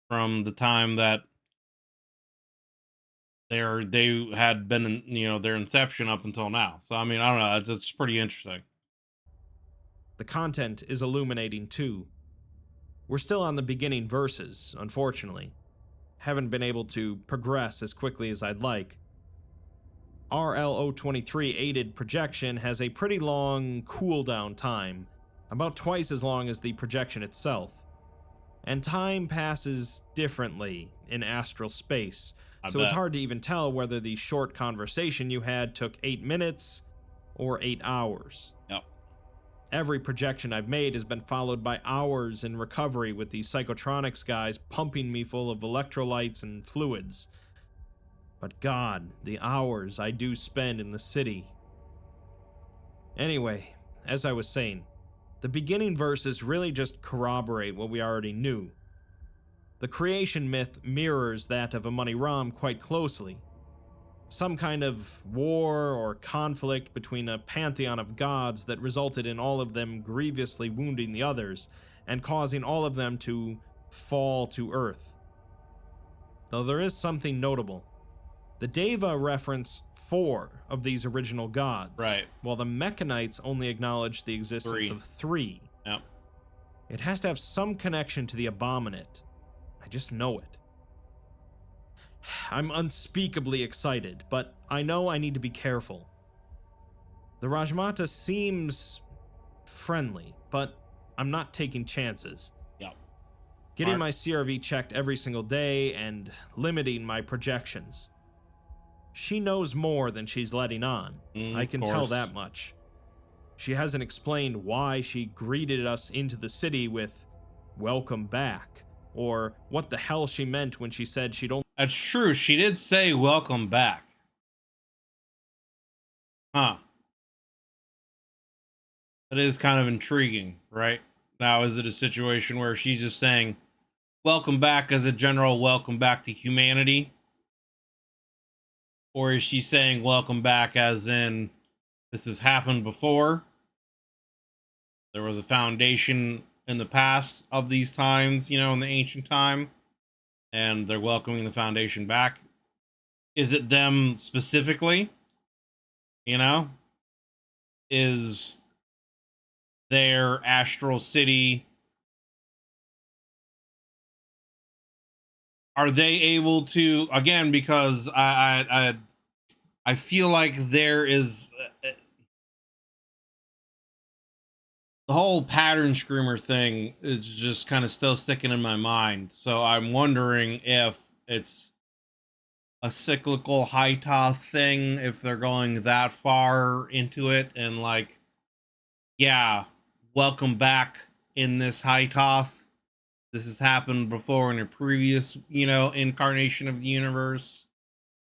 from the time that they had been in, their inception up until now. So I mean, I don't know, it's pretty interesting. The content is illuminating too. We're still on the beginning verses, unfortunately. Haven't been able to progress as quickly as I'd like. RL-023 aided projection has a pretty long cooldown time, about twice as long as the projection itself. And time passes differently in astral space, I so it's bet. hard to even tell whether the short conversation you had took 8 minutes or 8 hours. Yep. Every projection I've made has been followed by hours in recovery with the psychotronics guys pumping me full of electrolytes and fluids. But God, the hours I do spend in the city. Anyway, as I was saying, the beginning verses really just corroborate what we already knew. The creation myth mirrors that of Amani Ram quite closely. Some kind of war or conflict between a pantheon of gods that resulted in all of them grievously wounding the others and causing all of them to fall to earth. Though there is something notable. The Dava reference 4 of these original gods, Right. while the Mechanites only acknowledge the existence 3. of 3. Yep. It has to have some connection to the Abominate. I just know it. I'm unspeakably excited, but I know I need to be careful. The Raj Mata seems friendly, but I'm not taking chances. Yep. Getting Smart. my CRV checked every single day and limiting my projections. She knows more than she's letting on. I Of can tell course. that much. She hasn't explained why she greeted us into the city with "welcome back," or what the hell she meant when she said she'd only That's true. She did say welcome back. Huh. That is kind of intriguing, right? Now, is it a situation where she's just saying welcome back as a general welcome back to humanity? Or is she saying welcome back as in this has happened before? There was a foundation in the past of these times, in the ancient time, and they're welcoming the foundation back. Is it them specifically? You know, is their astral city, are they able to, again, because I feel like there is the whole pattern screamer thing is just kind of still sticking in my mind. So I'm wondering if it's a cyclical high toss thing, if they're going that far into it, and like, yeah, welcome back in this high toss. This has happened before in a previous, incarnation of the universe.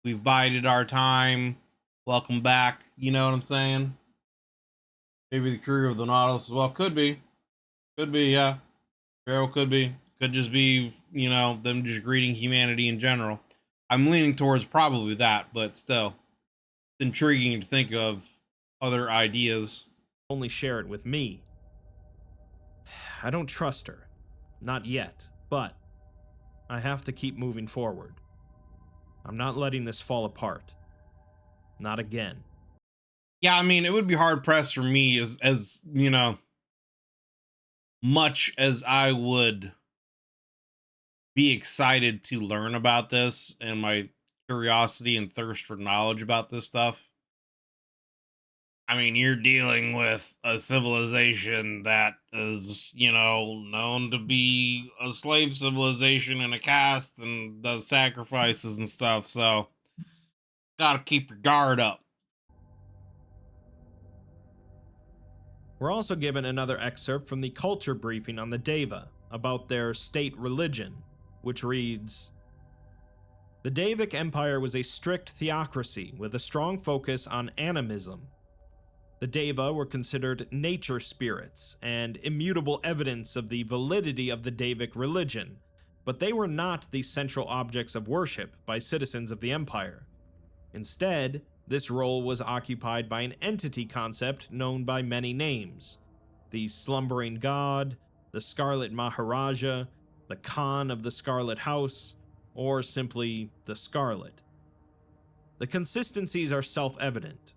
We've bided our time. Welcome back. You know what I'm saying? Maybe the crew of the Nautilus as well. Could be. Could be, yeah. Pharaoh could be. Could just be, them just greeting humanity in general. I'm leaning towards probably that, but still, it's intriguing to think of other ideas. share it with me. I don't trust her. Not yet, but I have to keep moving forward. I'm not letting this fall apart. Not again. Yeah, I mean, it would be hard pressed for me as much as I would be excited to learn about this and my curiosity and thirst for knowledge about this stuff. I mean, you're dealing with a civilization that is, known to be a slave civilization and a caste and does sacrifices and stuff. So, gotta keep your guard up. We're also given another excerpt from the culture briefing on the Dava about their state religion, which reads: The Davic Empire was a strict theocracy with a strong focus on animism. The Dava were considered nature spirits and immutable evidence of the validity of the Davic religion, but they were not the central objects of worship by citizens of the Empire. Instead, this role was occupied by an entity concept known by many names: the Slumbering God, the Scarlet Maharaja, the Khan of the Scarlet House, or simply the Scarlet. The consistencies are self-evident.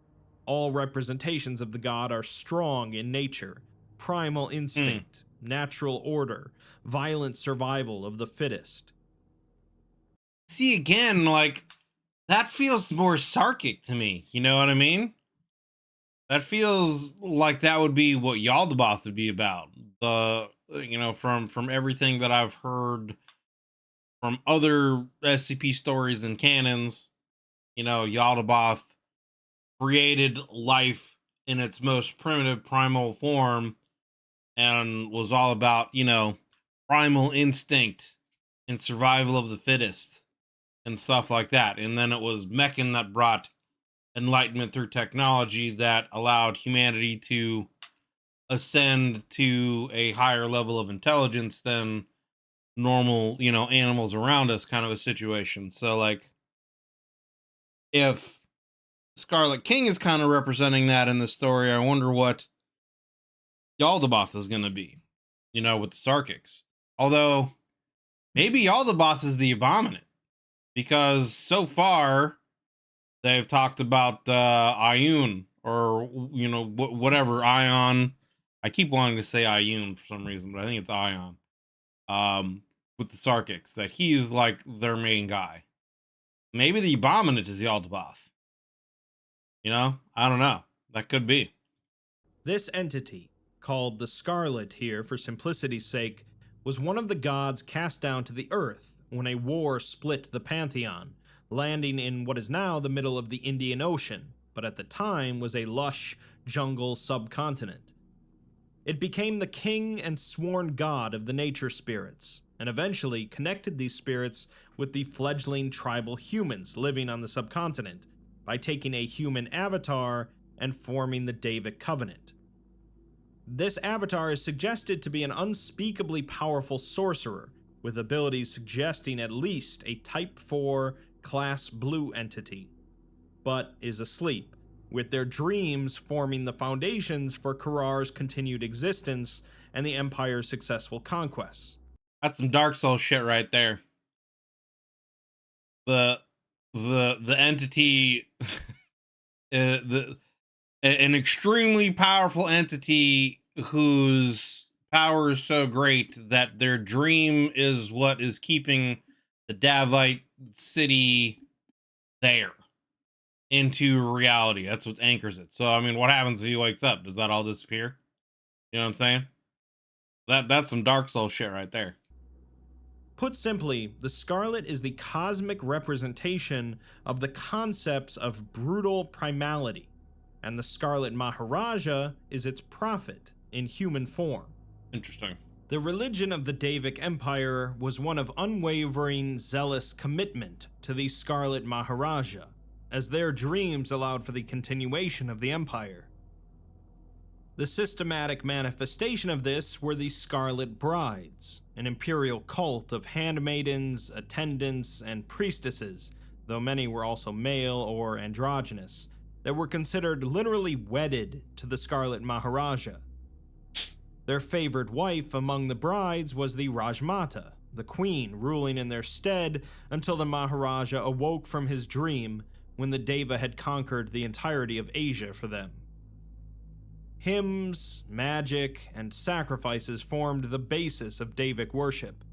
All representations of the god are strong in nature: primal instinct, natural order, violent survival of the fittest. See, again, like, that feels more Sarkic to me. You know what I mean? That feels like that would be what Yaldabaoth would be about. From everything that I've heard from other SCP stories and canons, Yaldabaoth created life in its most primitive primal form and was all about, primal instinct and survival of the fittest and stuff like that. And then it was Meccan that brought enlightenment through technology that allowed humanity to ascend to a higher level of intelligence than normal, animals around us, kind of a situation. So, like, if Scarlet King is kind of representing that in the story, I wonder what Yaldabaoth is going to be, with the Sarkics. Although, maybe Yaldabaoth is the Abominant, because so far they've talked about Ioun, or, whatever, Ion. I keep wanting to say Ioun for some reason, but I think it's Ion. With the Sarkics, that he is like their main guy. Maybe the Abominant is Yaldabaoth. I don't know. That could be. This entity, called the Scarlet here for simplicity's sake, was one of the gods cast down to the earth when a war split the pantheon, landing in what is now the middle of the Indian Ocean, but at the time was a lush jungle subcontinent. It became the king and sworn god of the nature spirits, and eventually connected these spirits with the fledgling tribal humans living on the subcontinent by taking a human avatar and forming the Davic Covenant. This avatar is suggested to be an unspeakably powerful sorcerer, with abilities suggesting at least a Type 4 Class Blue entity, but is asleep, with their dreams forming the foundations for Kurar's continued existence and the Empire's successful conquests. That's some Dark Souls shit right there. The entity, an extremely powerful entity whose power is so great that their dream is what is keeping the Davite city there into reality. That's what anchors it. So, I mean, what happens if he wakes up? Does that all disappear? You know what I'm saying? That's some Dark Souls shit right there. Put simply, the Scarlet is the cosmic representation of the concepts of brutal primality, and the Scarlet Maharaja is its prophet in human form. Interesting. The religion of the Davic Empire was one of unwavering, zealous commitment to the Scarlet Maharaja, as their dreams allowed for the continuation of the empire. The systematic manifestation of this were the Scarlet Brides, an imperial cult of handmaidens, attendants, and priestesses, though many were also male or androgynous, that were considered literally wedded to the Scarlet Maharaja. Their favored wife among the brides was the Raj Mata, the queen ruling in their stead until the Maharaja awoke from his dream when the Dava had conquered the entirety of Asia for them. Hymns, magic, and sacrifices formed the basis of Davic worship.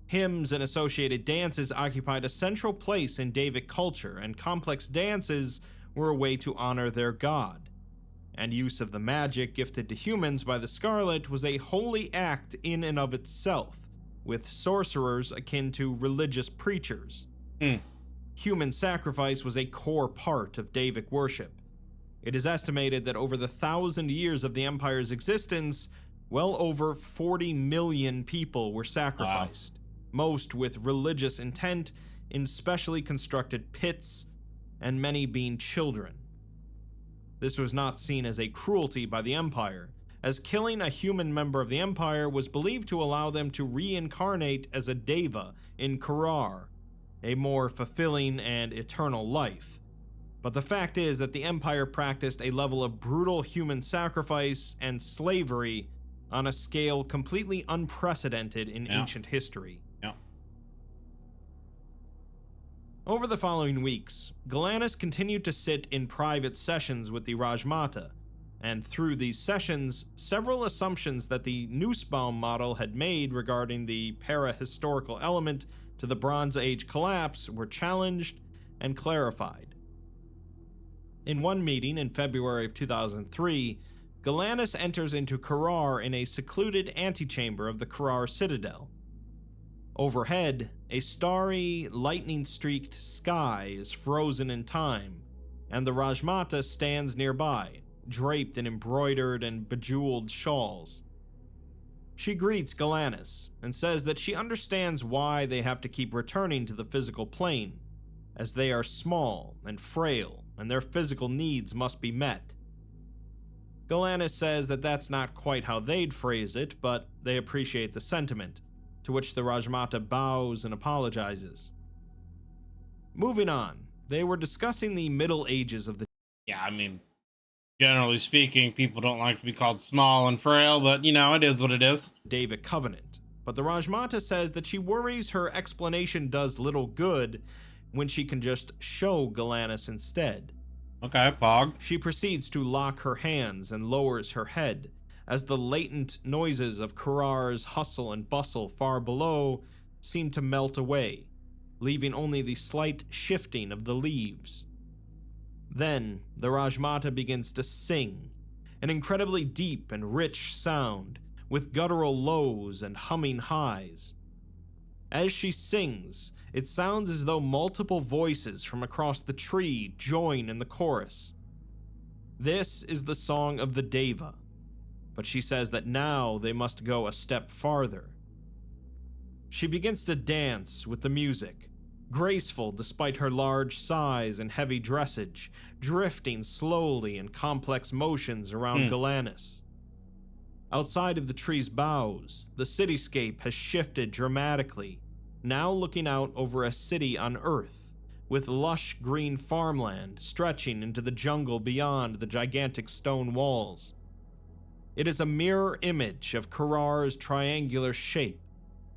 Hymns and associated dances occupied a central place in Davic culture, and complex dances were a way to honor their god. and use of the magic gifted to humans by the Scarlet was a holy act in and of itself, with sorcerers akin to religious preachers. Human sacrifice was a core part of Davic worship. It is estimated that over the 1,000 years of the Empire's existence, well over 40 million people were sacrificed, most with religious intent in specially constructed pits, and many being children. This was not seen as a cruelty by the Empire, as killing a human member of the Empire was believed to allow them to reincarnate as a Dava in Kurar, a more fulfilling and eternal life. But the fact is that the Empire practiced a level of brutal human sacrifice and slavery on a scale completely unprecedented in ancient history. Over the following weeks, Galanis continued to sit in private sessions with the Raj Mata, and through these sessions, several assumptions that the Nussbaum model had made regarding the para-historical element to the Bronze Age collapse were challenged and clarified. In one meeting in February of 2003, Galanis enters into Kurar in a secluded antechamber of the Kurar Citadel. Overhead, a starry, lightning-streaked sky is frozen in time, and the Raj Mata stands nearby, draped in embroidered and bejeweled shawls. She greets Galanis and says that she understands why they have to keep returning to the physical plane, as they are small and frail, and their physical needs must be met. Galanis says that that's not quite how they'd phrase it, but they appreciate the sentiment, to which the Raj Mata bows and apologizes. Moving on, they were discussing the Middle Ages of the... Yeah, I mean, generally speaking, people don't like to be called small and frail, but, you know, it is what it is. Davic Covenant, but the Raj Mata says that she worries her explanation does little good when she can just show Galanis instead. Okay, Pog. She proceeds to lock her hands and lowers her head, as the latent noises of Kurar's hustle and bustle far below seem to melt away, leaving only the slight shifting of the leaves. Then, the Raj Mata begins to sing, an incredibly deep and rich sound, with guttural lows and humming highs. As she sings, it sounds as though multiple voices from across the tree join in the chorus. This is the song of the Dava, but she says that now they must go a step farther. She begins to dance with the music, graceful despite her large size and heavy dressage, drifting slowly in complex motions around Galanis. Outside of the tree's boughs, the cityscape has shifted dramatically, now looking out over a city on Earth, with lush green farmland stretching into the jungle beyond the gigantic stone walls. It is a mirror image of Kurar's triangular shape,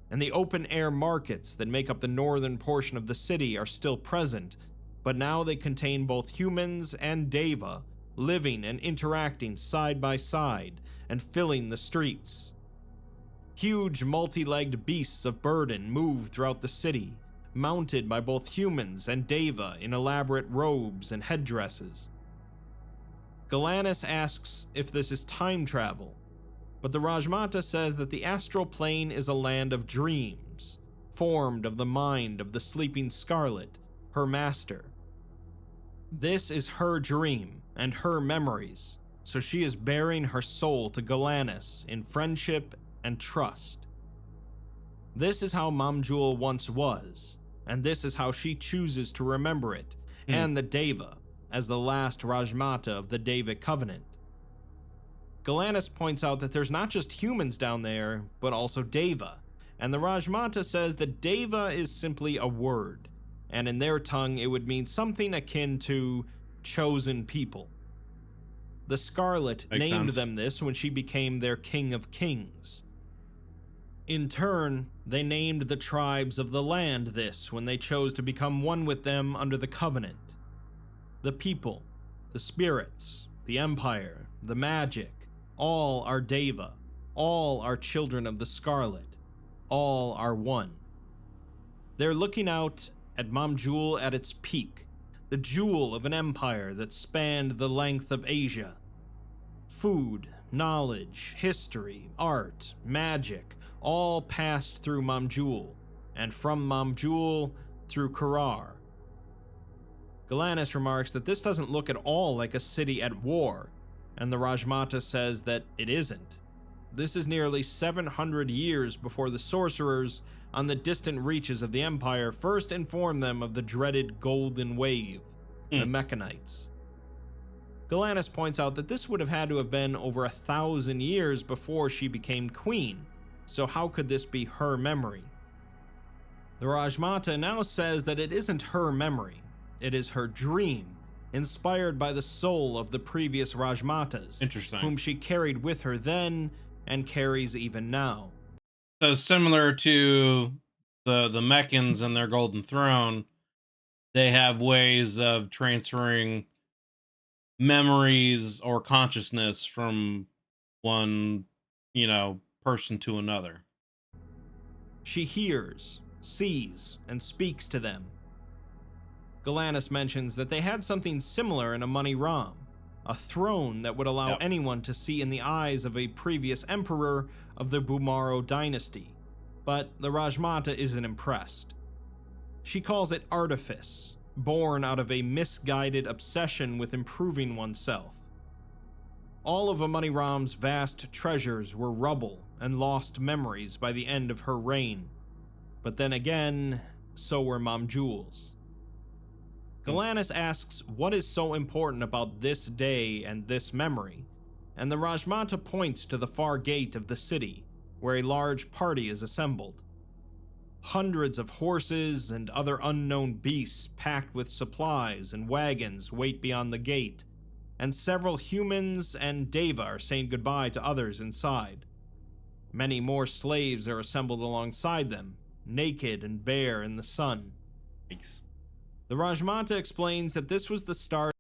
and the open-air markets that make up the northern portion of the city are still present, but now they contain both humans and Dava, living and interacting side by side and filling the streets. Huge multi-legged beasts of burden move throughout the city, mounted by both humans and Dava in elaborate robes and headdresses. Galanis asks if this is time travel, but the Raj Mata says that the astral plane is a land of dreams, formed of the mind of the sleeping Scarlet, her master. This is her dream and her memories, so she is bearing her soul to Galanis in friendship and trust. This is how Mamjul once was, and this is how she chooses to remember it, and the Dava, as the last Raj Mata of the Davic Covenant. Galanis points out that there's not just humans down there, but also Dava, and the Raj Mata says that Dava is simply a word, and in their tongue it would mean something akin to chosen people. The Scarlet named them this when she became their King of Kings. In turn, they named the tribes of the land this when they chose to become one with them under the Covenant. The people, the spirits, the empire, the magic, all are Dava, all are children of the Scarlet, all are one. They're looking out at Mamjul at its peak, the jewel of an empire that spanned the length of Asia. Food, knowledge, history, art, magic, all passed through Mamjul, and from Mamjul through Kurar. Galanis remarks that this doesn't look at all like a city at war, and the Raj Mata says that it isn't. This is nearly 700 years before the sorcerers on the distant reaches of the Empire first informed them of the dreaded Golden Wave, the Mechanites. Galanis points out that this would have had to have been over 1,000 years before she became queen, so how could this be her memory? The Raj Mata now says that it isn't her memory, it is her dream, inspired by the soul of the previous Raj Matas, Interesting. whom she carried with her then and carries even now. So similar to the Meccans and their Golden Throne, they have ways of transferring memories or consciousness from one, person to another. She hears, sees, and speaks to them. Galanis mentions that they had something similar in a Money Ram, a throne that would allow anyone to see in the eyes of a previous emperor of the Bumaro dynasty, but the Raj Mata isn't impressed. She calls it artifice, born out of a misguided obsession with improving oneself. All of Amani Ram's vast treasures were rubble and lost memories by the end of her reign, but then again, so were Mamjul's. Galanis asks what is so important about this day and this memory, and the Raj Mata points to the far gate of the city, where a large party is assembled. Hundreds of horses and other unknown beasts packed with supplies and wagons wait beyond the gate, and several humans and Dava are saying goodbye to others inside. Many more slaves are assembled alongside them, naked and bare in the sun. Thanks. The Raj Mata explains that this was the start.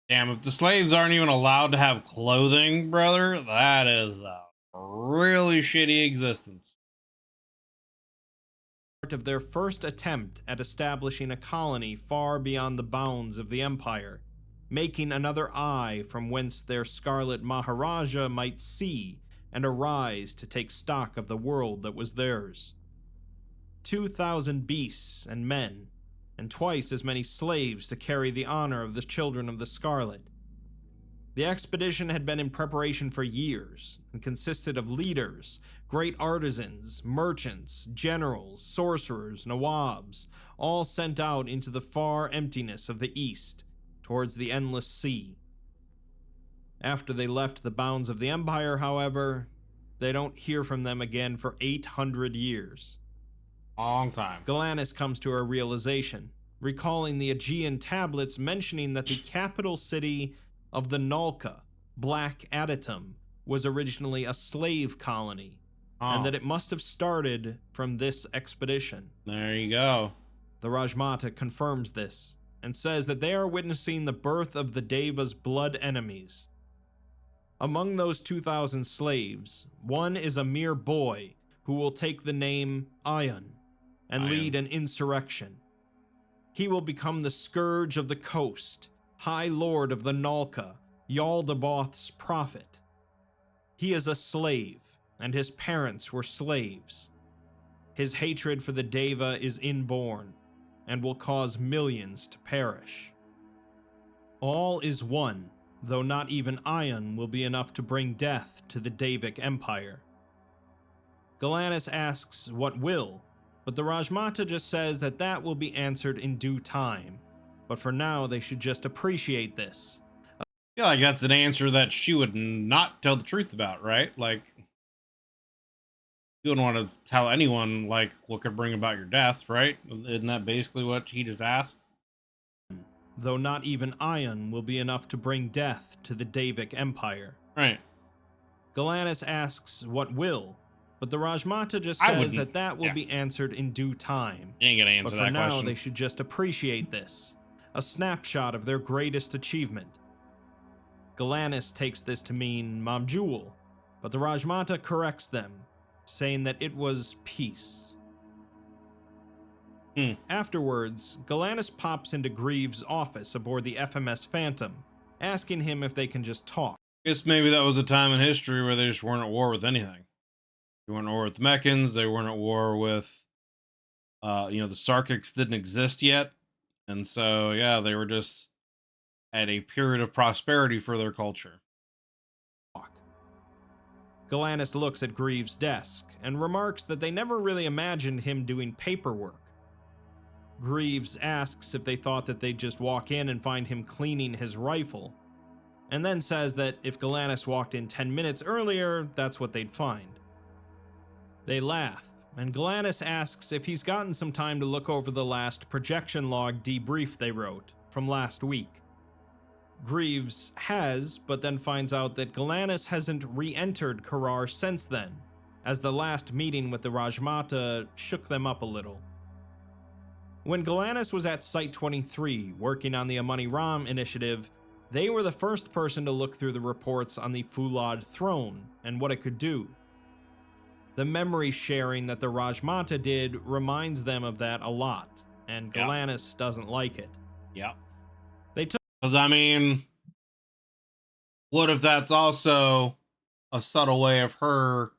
Damn, if the slaves aren't even allowed to have clothing, brother, that is a really shitty existence. Of their first attempt at establishing a colony far beyond the bounds of the empire, making another eye from whence their Scarlet Maharaja might see and arise to take stock of the world that was theirs. 2,000 beasts and men, and twice as many slaves to carry the honor of the children of the Scarlet. The expedition had been in preparation for years and consisted of leaders, great artisans, merchants, generals, sorcerers, nawabs, all sent out into the far emptiness of the east, towards the endless sea. After they left the bounds of the empire, however, they don't hear from them again for 800 years. Long time. Galanis comes to a realization, recalling the Aegean tablets mentioning that the capital city of the Nulka, Black Aditum, was originally a slave colony, and that it must have started from this expedition. There you go. The Raj Mata confirms this, and says that they are witnessing the birth of the Deva's blood enemies. Among those 2,000 slaves, one is a mere boy who will take the name Ayan and lead an insurrection. He will become the scourge of the coast, High Lord of the Nulka, Yaldabaoth's prophet. He is a slave, and his parents were slaves. His hatred for the Dava is inborn, and will cause millions to perish. All is one, though not even Ayan will be enough to bring death to the Davic Empire. Galanis asks what will, but the Raj Mata just says that that will be answered in due time. But for now, they should just appreciate this. I feel like that's an answer that she would not tell the truth about, right? Like, you wouldn't want to tell anyone, like, what could bring about your death, right? Isn't that basically what he just asked? Though not even Ayan will be enough to bring death to the Davic Empire. Right. Galanis asks what will, but the Raj Mata just says that that will be answered in due time. You ain't gonna answer that question. But for now, they should just appreciate this. A snapshot of their greatest achievement. Galanis takes this to mean Mamjul, but the Raj Mata corrects them, saying that it was peace. Afterwards, Galanis pops into Greaves' office aboard the FMS Phantom, asking him if they can just talk. Guess maybe that was a time in history where they just weren't at war with anything. They weren't at war with the Meccans. They weren't at war with, the Sarkics didn't exist yet. And so, yeah, they were just at a period of prosperity for their culture. Galannis looks at Greaves' desk and remarks that they never really imagined him doing paperwork. Greaves asks if they thought that they'd just walk in and find him cleaning his rifle, and then says that if Galannis walked in 10 minutes earlier, that's what they'd find. They laugh, and Galannis asks if he's gotten some time to look over the last projection log debrief they wrote from last week. Greaves has, but then finds out that Galannis hasn't re-entered Kurar since then, as the last meeting with the Raj Mata shook them up a little. When Galannis was at Site 23 working on the Amani Ram initiative, they were the first person to look through the reports on the Fulad throne and what it could do. The memory sharing that the Raj Mata did reminds them of that a lot, and Galannis doesn't like it. Yeah. They took. Because, I mean, what if that's also a subtle way of her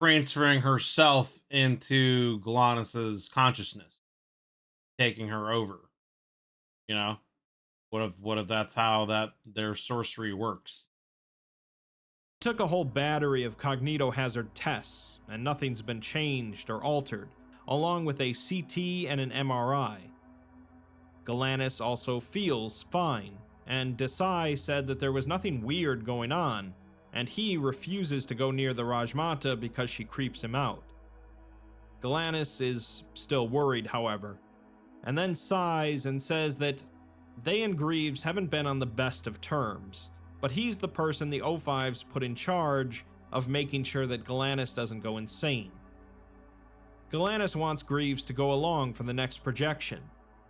transferring herself into Galannis's consciousness, taking her over? You know, what if that's how their sorcery works? Took a whole battery of cognitohazard tests, and nothing's been changed or altered, along with a CT and an MRI. Galannis also feels fine, and Desai said that there was nothing weird going on, and he refuses to go near the Raj Mata because she creeps him out. Galannis is still worried, however, and then sighs and says that they and Greaves haven't been on the best of terms, but he's the person the O5s put in charge of making sure that Galannis doesn't go insane. Galannis wants Greaves to go along for the next projection,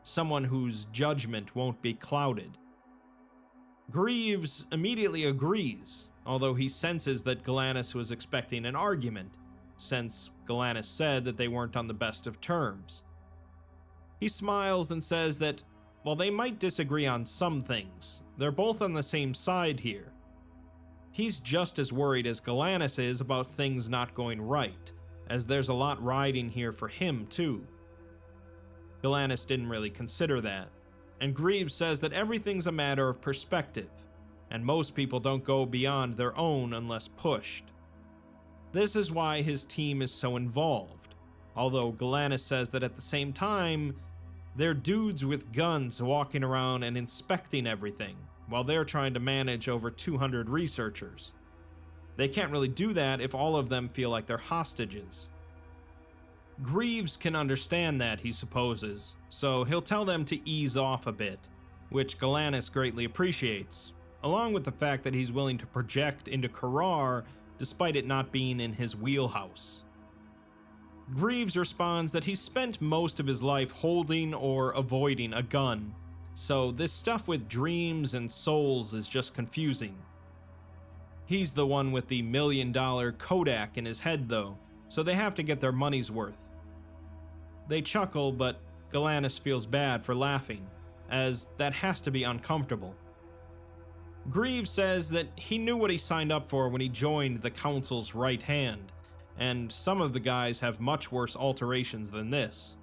someone whose judgment won't be clouded. Greaves immediately agrees, although he senses that Galannis was expecting an argument, since Galannis said that they weren't on the best of terms. He smiles and says that while they might disagree on some things, they're both on the same side here. He's just as worried as Galannis is about things not going right, as there's a lot riding here for him too. Galannis didn't really consider that, and Greaves says that everything's a matter of perspective, and most people don't go beyond their own unless pushed. This is why his team is so involved, although Galannis says that at the same time, they're dudes with guns walking around and inspecting everything, while they're trying to manage over 200 researchers. They can't really do that if all of them feel like they're hostages. Greaves can understand that, he supposes, so he'll tell them to ease off a bit, which Galannis greatly appreciates, along with the fact that he's willing to project into Kurar despite it not being in his wheelhouse. Greaves responds that he's spent most of his life holding or avoiding a gun, so this stuff with dreams and souls is just confusing. He's the one with the $1 million Kodak in his head though, so they have to get their money's worth. They chuckle, but Galannis feels bad for laughing, as that has to be uncomfortable. Greaves says that he knew what he signed up for when he joined the Council's right hand, and some of the guys have much worse alterations than this.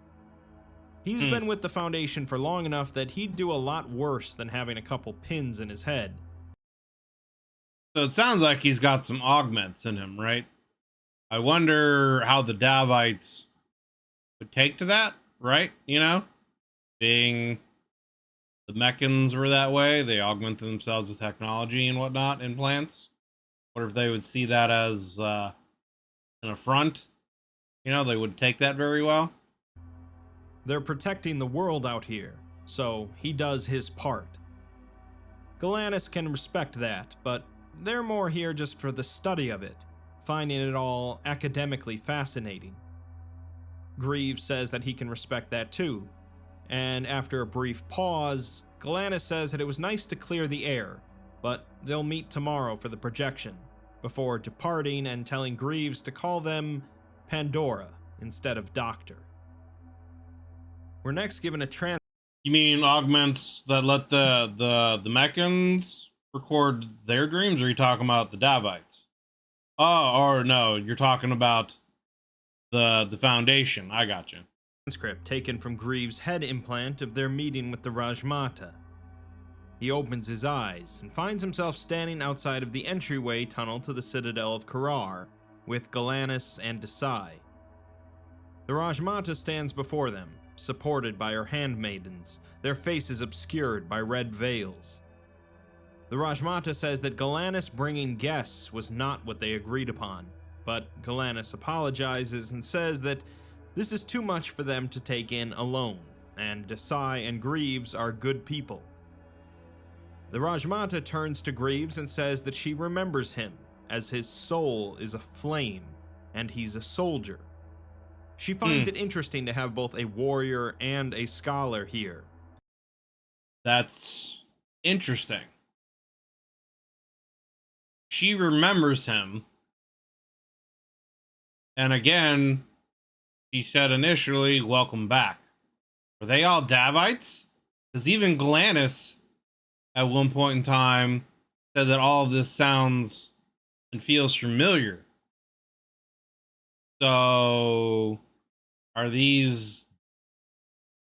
He's been with the Foundation for long enough that he'd do a lot worse than having a couple pins in his head. So it sounds like he's got some augments in him, right? I wonder how the Davites would take to that, right? You know, being the Meccans were that way, they augmented themselves with technology and whatnot in plants. What if they would see that as an affront? You know, they would take that very well. They're protecting the world out here, so he does his part. Galannis can respect that, but they're more here just for the study of it, finding it all academically fascinating. Greaves says that he can respect that too, and after a brief pause, Galannis says that it was nice to clear the air, but they'll meet tomorrow for the projection, before departing and telling Greaves to call them Pandora instead of Doctor. We're next given a You mean augments that let the Meccans record their dreams, or are you talking about the Davites? Oh, or no, you're talking about the Foundation. I got you. Transcript taken from Greaves' head implant of their meeting with the Raj Mata. He opens his eyes and finds himself standing outside of the entryway tunnel to the citadel of Kurar, with Galanis and Desai. The Raj Mata stands before them, supported by her handmaidens, their faces obscured by red veils. The Raj Mata says that Galanis bringing guests was not what they agreed upon, but Galanis apologizes and says that this is too much for them to take in alone, and Desai and Greaves are good people. The Raj Mata turns to Greaves and says that she remembers him, as his soul is a flame, and he's a soldier. She finds it interesting to have both a warrior and a scholar here. That's interesting. She remembers him. And again, he said initially, welcome back. Were they all Davites? Because even Galanis, at one point in time, said that all of this sounds and feels familiar. So, were these,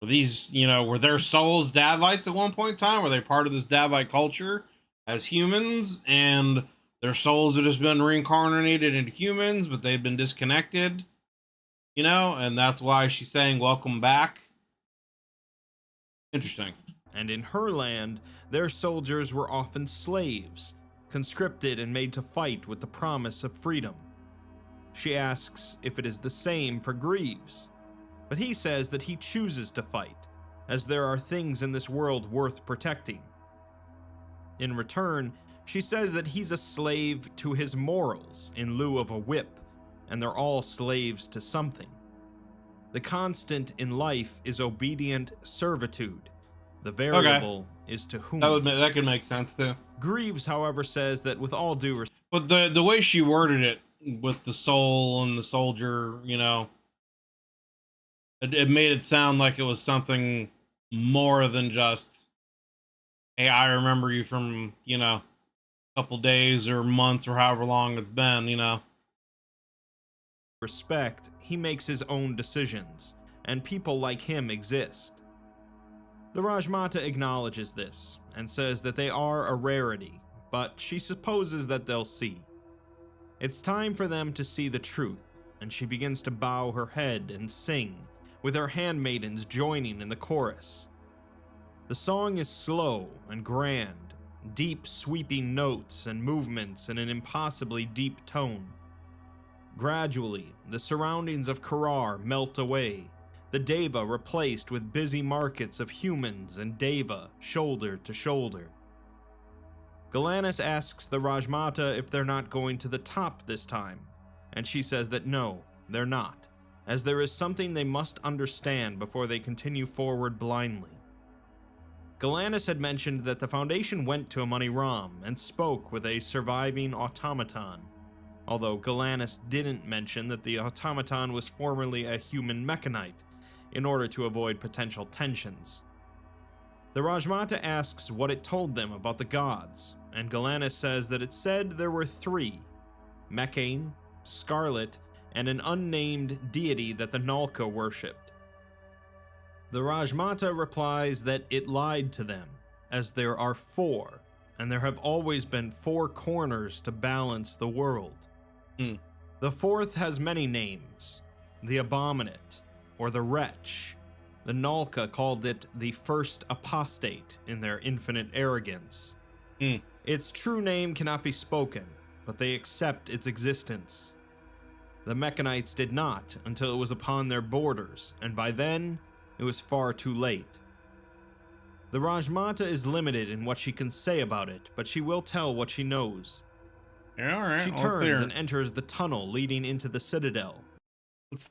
were their souls Davites at one point in time? Were they part of this Davite culture as humans, and their souls have just been reincarnated into humans, but they've been disconnected? And that's why she's saying, welcome back. Interesting. And in her land, their soldiers were often slaves, conscripted and made to fight with the promise of freedom. She asks if it is the same for Greaves, but he says that he chooses to fight, as there are things in this world worth protecting. In return, she says that he's a slave to his morals in lieu of a whip, and they're all slaves to something. The constant in life is obedient servitude. The variable is to whom. That could make sense too. Greaves, however, says that with all due respect, but the way she worded it with the soul and the soldier, it made it sound like it was something more than just, hey, I remember you from a couple days or months or however long it's been. Respect, he makes his own decisions, and people like him exist. The Raj Mata acknowledges this, and says that they are a rarity, but she supposes that they'll see. It's time for them to see the truth, and she begins to bow her head and sing, with her handmaidens joining in the chorus. The song is slow and grand, deep sweeping notes and movements in an impossibly deep tone. Gradually, the surroundings of Kurar melt away, the Dava replaced with busy markets of humans and Dava shoulder to shoulder. Galanis asks the Raj Mata if they're not going to the top this time, and she says that no, they're not, as there is something they must understand before they continue forward blindly. Galanis had mentioned that the Foundation went to Amani Ram and spoke with a surviving automaton, although Galanis didn't mention that the automaton was formerly a human mechanite, in order to avoid potential tensions. The Raj Mata asks what it told them about the gods, and Galanis says that it said there were 3, Mechane, Scarlet, and an unnamed deity that the Nulka worshipped. The Raj Mata replies that it lied to them, as there are 4, and there have always been 4 corners to balance the world. The 4th has many names: the Abominate, or the Wretch. The Nulka called it the first apostate in their infinite arrogance. Its true name cannot be spoken, but they accept its existence. The Mechanites did not until it was upon their borders, and by then, it was far too late. The Raj Mata is limited in what she can say about it, but she will tell what she knows. Yeah, all right. She turns and enters the tunnel leading into the citadel.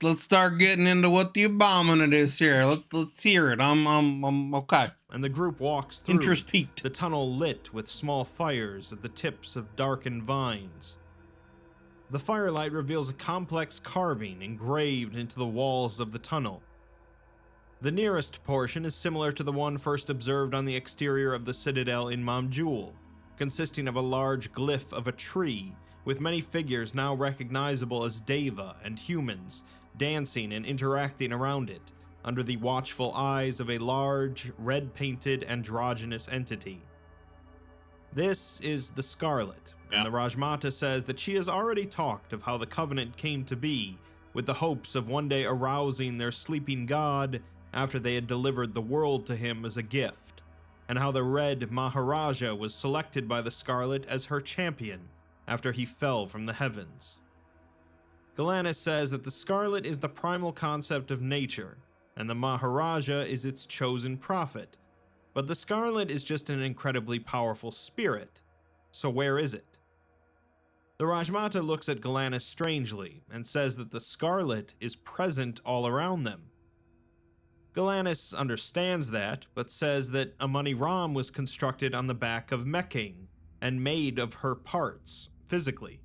Let's start getting into what the abominate is here. Let's hear it. I'm okay. And the group walks through. Interest peaked. The tunnel lit with small fires at the tips of darkened vines. The firelight reveals a complex carving engraved into the walls of the tunnel. The nearest portion is similar to the one first observed on the exterior of the citadel in Mamjul, consisting of a large glyph of a tree, with many figures now recognizable as Dava and humans dancing and interacting around it, under the watchful eyes of a large, red-painted, androgynous entity. This is the Scarlet, and the Raj Mata says that she has already talked of how the Covenant came to be, with the hopes of one day arousing their sleeping god after they had delivered the world to him as a gift, and how the Red Maharaja was selected by the Scarlet as her champion after he fell from the heavens. Galanis says that the Scarlet is the primal concept of nature, and the Maharaja is its chosen prophet, but the Scarlet is just an incredibly powerful spirit, so where is it? The Raj Mata looks at Galanis strangely and says that the Scarlet is present all around them. Galanis understands that, but says that Amani Ram was constructed on the back of Mekane and made of her parts, physically.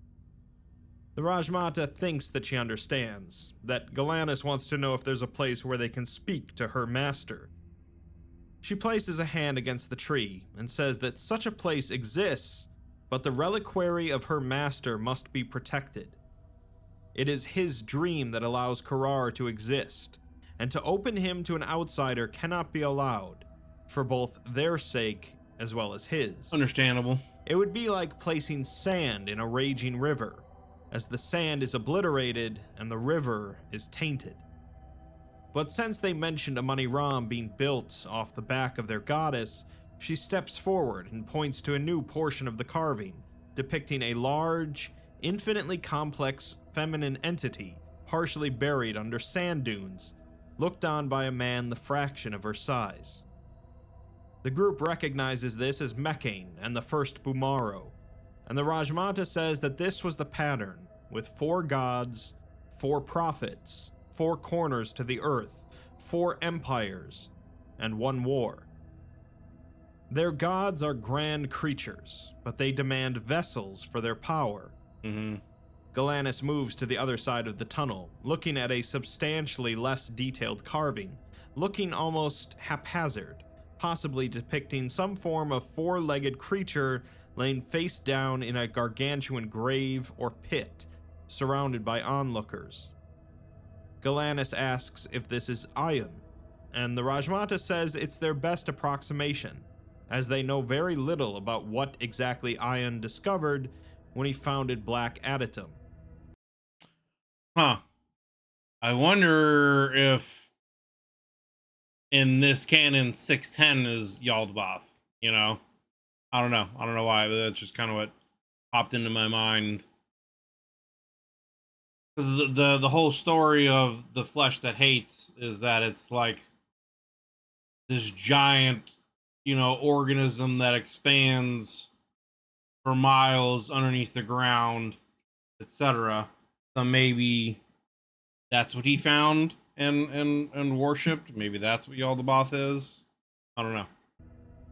The Raj Mata thinks that she understands, that Galanis wants to know if there's a place where they can speak to her master. She places a hand against the tree and says that such a place exists, but the reliquary of her master must be protected. It is his dream that allows Kurar to exist, and to open him to an outsider cannot be allowed, for both their sake as well as his. Understandable. It would be like placing sand in a raging river, as the sand is obliterated and the river is tainted. But since they mentioned Amani Ram being built off the back of their goddess, she steps forward and points to a new portion of the carving, depicting a large, infinitely complex feminine entity partially buried under sand dunes, looked on by a man the fraction of her size. The group recognizes this as Mekane and the first Bumaro, and the Raj Mata says that this was the pattern, with 4 gods, 4 prophets, 4 corners to the earth, 4 empires, and 1 war. Their gods are grand creatures, but they demand vessels for their power. Galanis moves to the other side of the tunnel, looking at a substantially less detailed carving, looking almost haphazard, possibly depicting some form of 4-legged creature laying face down in a gargantuan grave or pit, surrounded by onlookers. Galanis asks if this is Ion, and the Raj Mata says it's their best approximation, as they know very little about what exactly Ion discovered when he founded Black Adytum. I wonder if in this canon 610 is Yaldabaoth, you know? I don't know. I don't know why, but that's just kind of what popped into my mind. Because the whole story of the flesh that hates is that it's like this giant, you know, organism that expands for miles underneath the ground, etc. So maybe that's what he found and worshipped. Maybe that's what Yaldabaoth is. I don't know.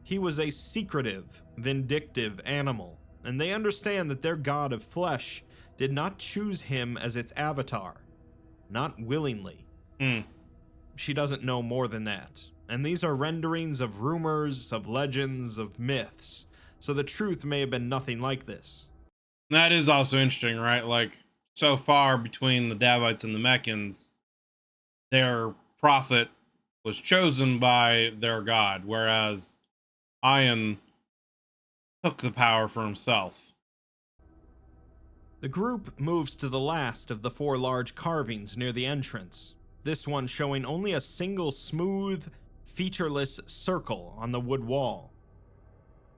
He was a secretive, vindictive animal, and they understand that their god of flesh did not choose him as its avatar. Not willingly. She doesn't know more than that, and these are renderings of rumors, of legends, of myths, so the truth may have been nothing like this. That is also interesting, right? Like, so far between the Davites and the Meccans, their prophet was chosen by their god, whereas Ion took the power for himself. The group moves to the last of the 4 large carvings near the entrance, this one showing only a single smooth, featureless circle on the wood wall.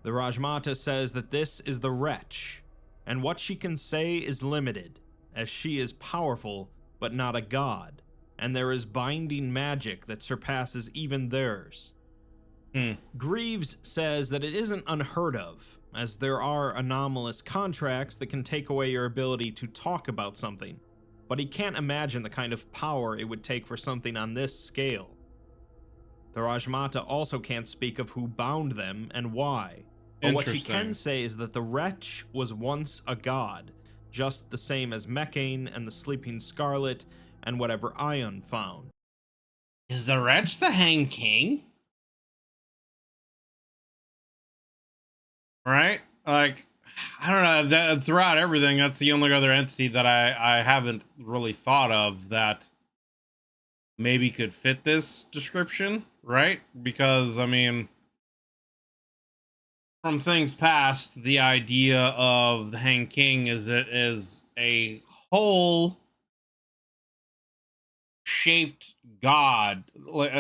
The Raj Mata says that this is the Wretch, and what she can say is limited, as she is powerful but not a god, and there is binding magic that surpasses even theirs. Greaves says that it isn't unheard of, as there are anomalous contracts that can take away your ability to talk about something, but he can't imagine the kind of power it would take for something on this scale. The Raj Mata also can't speak of who bound them and why, but what she can say is that the Wretch was once a god, just the same as Mekane and the Sleeping Scarlet and whatever Ion found. Is the Wretch the Hang King? Right? like, I don't know, that throughout everything, that's the only other entity that I haven't really thought of that maybe could fit this description, right? Because I mean, from things past, the idea of the Hang King is it is a whole shaped god. Like,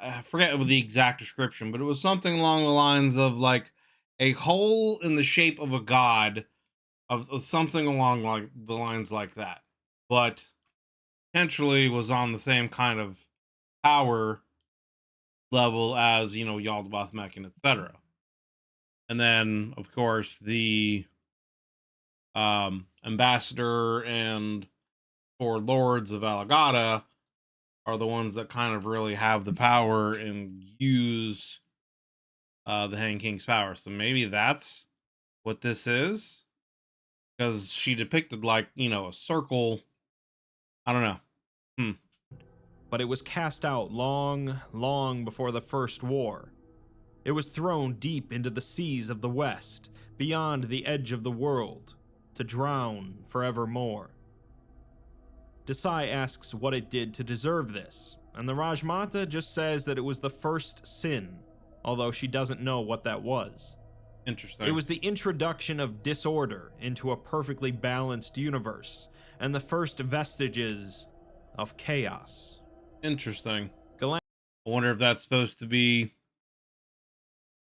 I forget the exact description, but it was something along the lines of like a hole in the shape of a god, of something along like the lines like that, but potentially was on the same kind of power level as, Yaldabaoth, Meccan, etc. And then, of course, the ambassador and four lords of Alagata are the ones that kind of really have the power and use the Hang King's power. So maybe that's what this is, because she depicted like, a circle. I don't know. Hmm. But it was cast out long, long before the First War. It was thrown deep into the seas of the West, beyond the edge of the world, to drown forevermore. Desai asks what it did to deserve this, and the Raj Mata just says that it was the first sin, although she doesn't know what that was. Interesting. It was the introduction of disorder into a perfectly balanced universe, and the first vestiges of chaos. Interesting. Galan I wonder if that's supposed to be,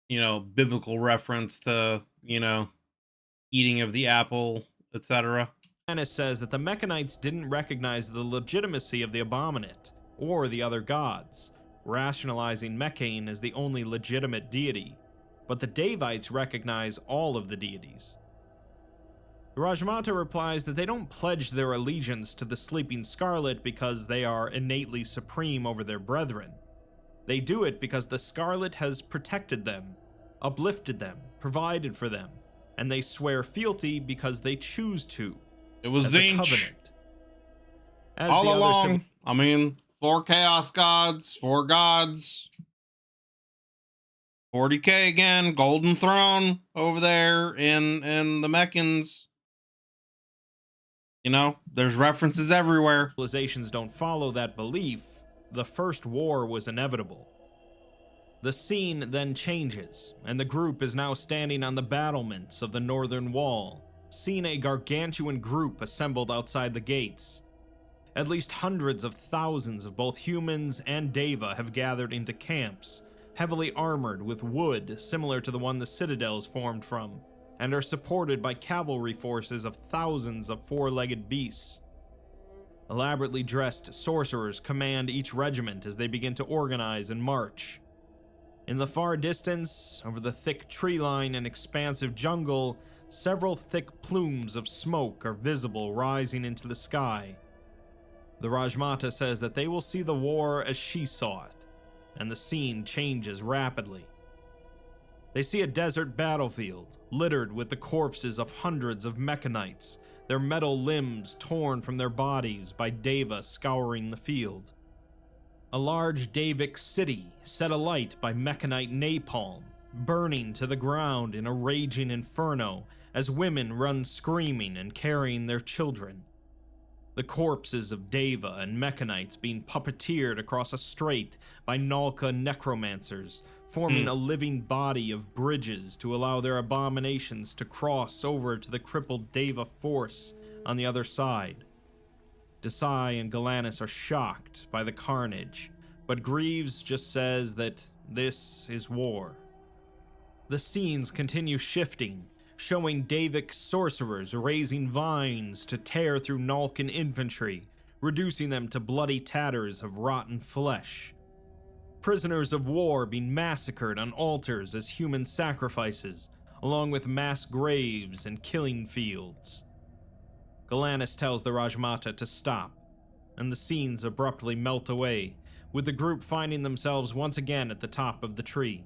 biblical reference to, eating of the apple, etc. says that the Mechanites didn't recognize the legitimacy of the Abominate, or the other gods, rationalizing Mechane as the only legitimate deity, but the Davites recognize all of the deities. The Rajmata replies that they don't pledge their allegiance to the Sleeping Scarlet because they are innately supreme over their brethren. They do it because the Scarlet has protected them, uplifted them, provided for them, and they swear fealty because they choose to. It was As a Zinch covenant. As all the other along. I mean, 4 chaos gods, 4 gods. 40k again, Golden Throne over there in the Meccans. There's references everywhere. Civilizations don't follow that belief, the First War was inevitable. The scene then changes, and the group is now standing on the battlements of the northern wall, seeing a gargantuan group assembled outside the gates. At least hundreds of thousands of both humans and Dava have gathered into camps, heavily armored with wood similar to the one the citadels formed from, and are supported by cavalry forces of thousands of four-legged beasts. Elaborately dressed sorcerers command each regiment as they begin to organize and march. In the far distance, over the thick tree line and expansive jungle, several thick plumes of smoke are visible rising into the sky. The Rajmata says that they will see the war as she saw it, and the scene changes rapidly. They see a desert battlefield, littered with the corpses of hundreds of Mechanites, their metal limbs torn from their bodies by Dava scouring the field. A large Davic city set alight by Mechanite napalm, burning to the ground in a raging inferno as women run screaming and carrying their children. The corpses of Dava and Mechanites being puppeteered across a strait by Nalka necromancers, forming a living body of bridges to allow their abominations to cross over to the crippled Dava force on the other side. Desai and Galanis are shocked by the carnage, but Greaves just says that this is war. The scenes continue shifting, showing Davic sorcerers raising vines to tear through Nalkan infantry, reducing them to bloody tatters of rotten flesh. Prisoners of war being massacred on altars as human sacrifices, along with mass graves and killing fields. Galanis tells the Rajmata to stop, and the scenes abruptly melt away, with the group finding themselves once again at the top of the tree.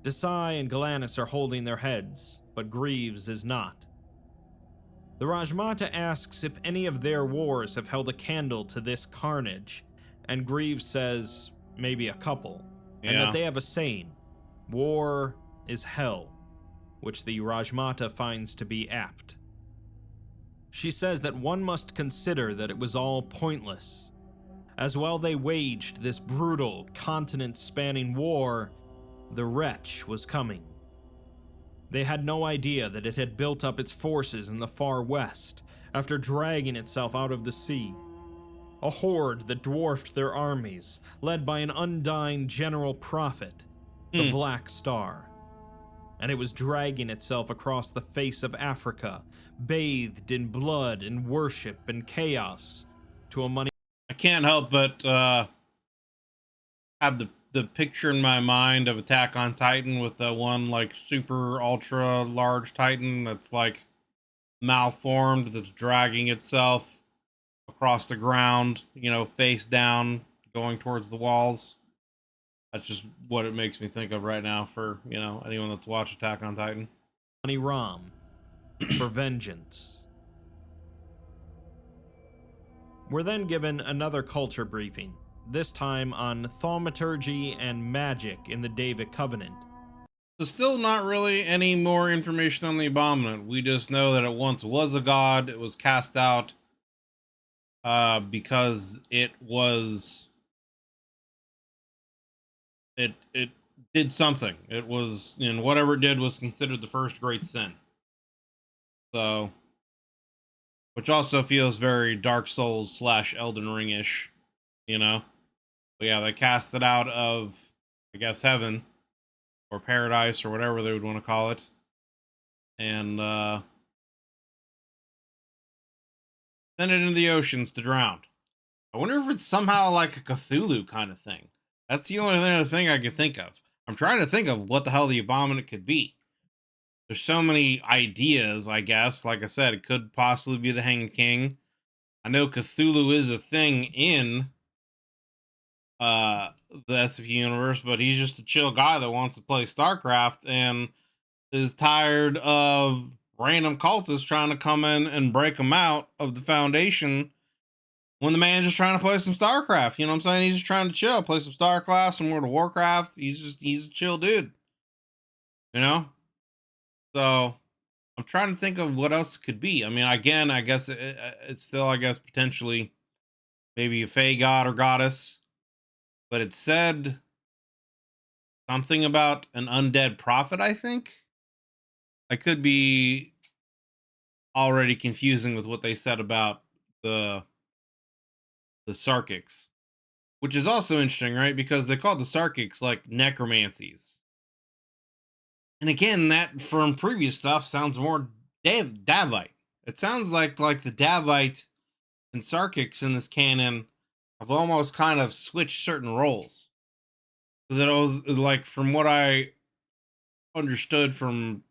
Desai and Galanis are holding their heads, but Greaves is not. The Rajmata asks if any of their wars have held a candle to this carnage, and Greaves says maybe a couple, and that they have a saying: war is hell. which the Raj Mata finds to be apt. She says that one must consider that it was all pointless. As while they waged this brutal, continent-spanning war, the wretch was coming. They had no idea that it had built up its forces in the far west after dragging itself out of the sea. A horde that dwarfed their armies, led by an undying general prophet, the Black Star. And it was dragging itself across the face of Africa, bathed in blood and worship and chaos, to a money. I can't help but have the picture in my mind of Attack on Titan with that one like super ultra large Titan that's like malformed, that's dragging itself across the ground, you know, face down, going towards the walls. That's just what it makes me think of right now for, you know, anyone that's watched Attack on Titan. Ram for vengeance. We're then given another culture briefing, this time on thaumaturgy and magic in the Davic Covenant. There's still not really any more information on the Abominant. We just know that it once was a god. It was cast out because it did something. It was, you know, whatever it did was considered the first great sin. So, which also feels very Dark Souls / Elden Ring-ish, you know? But yeah, they cast it out of, I guess, heaven or paradise or whatever they would want to call it. And send it into the oceans to drown. I wonder if it's somehow like a Cthulhu kind of thing. That's the only other thing I could think of. I'm trying to think of what the hell the Abominant could be. There's so many ideas, I guess. Like I said, it could possibly be the Hanged King. I know Cthulhu is a thing in the SCP universe, but he's just a chill guy that wants to play StarCraft and is tired of random cultists trying to come in and break him out of the Foundation when the man's just trying to play some StarCraft. You know what I'm saying? He's just trying to chill, play some StarCraft, some World of Warcraft. He's a chill dude. You know? So I'm trying to think of what else it could be. I mean, again, I guess it's still, I guess, potentially maybe a Fey god or goddess. But it said something about an undead prophet, I think. I could be already confusing with what they said about the Sarkics, which is also interesting, right? Because they called the Sarkics like necromancies. And again, that from previous stuff sounds more Davite. It sounds like the Davite and Sarkics in this canon have almost kind of switched certain roles. Because it was like, from what I understood from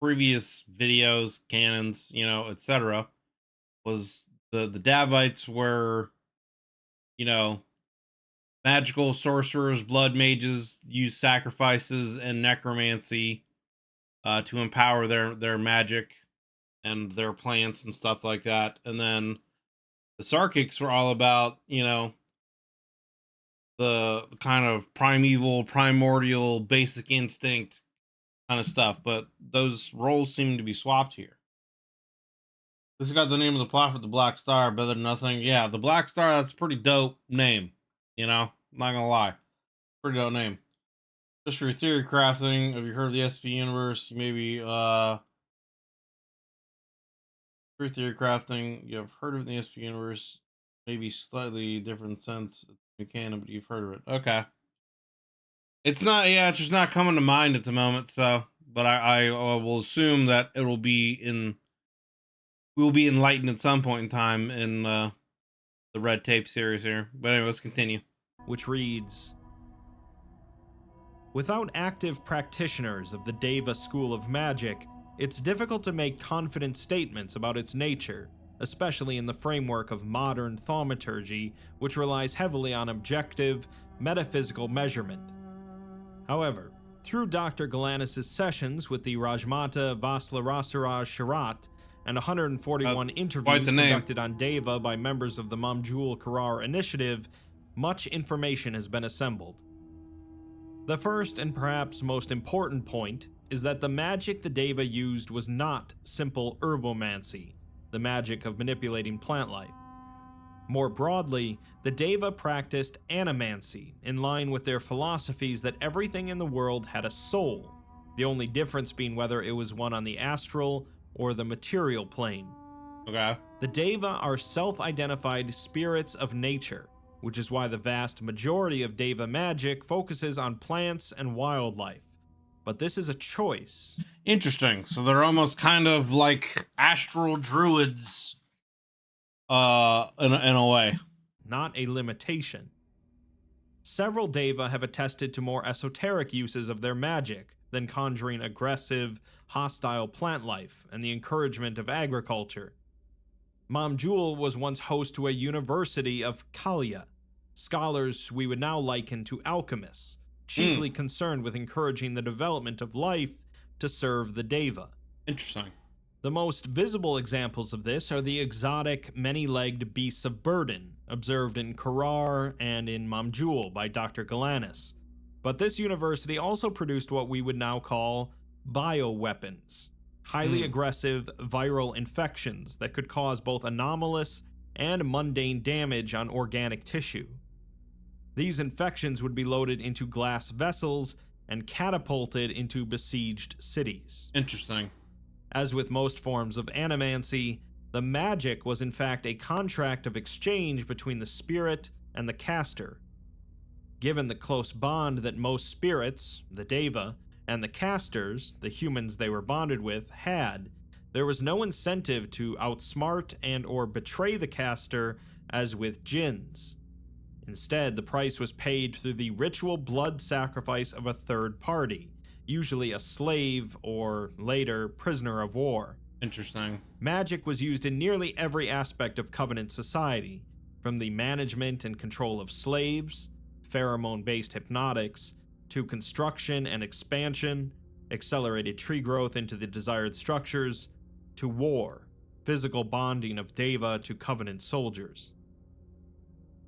previous videos, canons, you know, etc., was the Davites were, you know, magical sorcerers, blood mages, use sacrifices and necromancy to empower their magic and their plants and stuff like that. And then the Sarkics were all about, you know, the kind of primeval, primordial, basic instinct kind of stuff. But those roles seem to be swapped here. This has got the name of the prophet, the Black Star, better than nothing. Yeah, the Black Star, that's a pretty dope name. You know, I'm not gonna lie. Pretty dope name. Just for your theory crafting, have you heard of the SCP universe? Maybe for theory crafting, you've heard of the SCP universe, maybe slightly different sense you can, but you've heard of it. Okay. It's not, yeah, it's just not coming to mind at the moment, so, but I will assume that we'll be enlightened at some point in time in the Red Tape series here. But anyway, let's continue. Which reads, without active practitioners of the Dava school of magic, it's difficult to make confident statements about its nature, especially in the framework of modern thaumaturgy, which relies heavily on objective, metaphysical measurement. However, through Dr. Galanis' sessions with the Raj Mata Vaslarasaraj Sharat and 141 interviews conducted on Dava by members of the Mamjul Korar initiative, much information has been assembled. The first and perhaps most important point is that the magic the Deva used was not simple herbomancy, the magic of manipulating plant life. More broadly, the Deva practiced animancy, in line with their philosophies that everything in the world had a soul, the only difference being whether it was one on the astral or the material plane. Okay. The Deva are self-identified spirits of nature, which is why the vast majority of Deva magic focuses on plants and wildlife. But this is a choice. Interesting. So they're almost kind of like astral druids, in a way. Not a limitation. Several Deva have attested to more esoteric uses of their magic than conjuring aggressive, hostile plant life and the encouragement of agriculture. Mamjul was once host to a university of Kalia, scholars we would now liken to alchemists, chiefly concerned with encouraging the development of life to serve the Deva. Interesting. The most visible examples of this are the exotic, many-legged beasts of burden, observed in Kurar and in Mamjul by Dr. Galanis. But this university also produced what we would now call bioweapons, highly aggressive viral infections that could cause both anomalous and mundane damage on organic tissue. These infections would be loaded into glass vessels and catapulted into besieged cities. Interesting. As with most forms of animancy, the magic was in fact a contract of exchange between the spirit and the caster. Given the close bond that most spirits, the Deva, and the casters, the humans they were bonded with, had, there was no incentive to outsmart and or betray the caster as with jinns. Instead, the price was paid through the ritual blood sacrifice of a third party, usually a slave or, later, prisoner of war. Interesting. Magic was used in nearly every aspect of Covenant society, from the management and control of slaves, pheromone-based hypnotics, to construction and expansion, accelerated tree growth into the desired structures, to war, physical bonding of Deva to Covenant soldiers.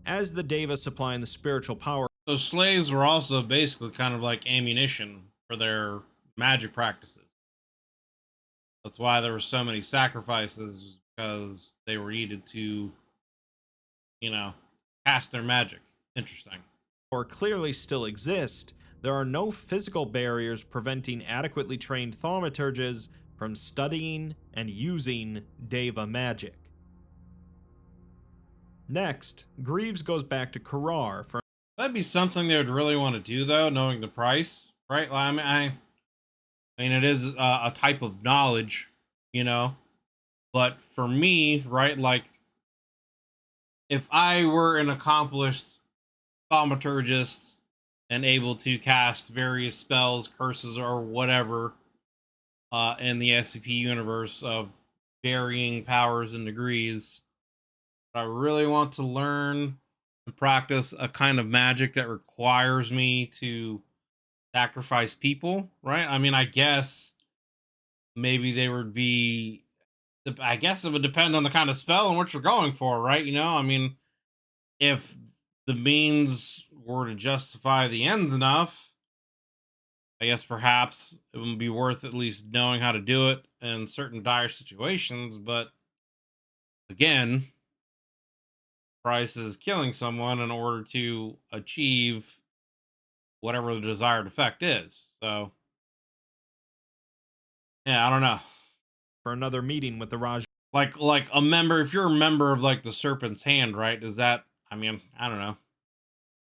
As the Deva supplying the spiritual power, So slaves were also basically kind of like ammunition for their magic practices. That's why there were so many sacrifices, because they were needed to, cast their magic. Interesting. clearly still exist, there are no physical barriers preventing adequately trained thaumaturges from studying and using Deva magic. Next, Greaves goes back to Kurar for That'd be something they would really want to do, though, knowing the price, right? Like, I mean, it is a type of knowledge, you know. But for me, right, like, if I were an accomplished thaumaturgist and able to cast various spells, curses, or whatever in the SCP universe of varying powers and degrees, I really want to learn and practice a kind of magic that requires me to sacrifice people, right? I mean, I guess maybe they would be, I guess it would depend on the kind of spell and what you're going for, right? I mean, if the means were to justify the ends enough, I guess perhaps it would be worth at least knowing how to do it in certain dire situations. But again, price is killing someone in order to achieve whatever the desired effect is. So, yeah, I don't know. for another meeting with the Raj Like a member, if you're a member of like the Serpent's Hand, right? Is that? I mean, I don't know.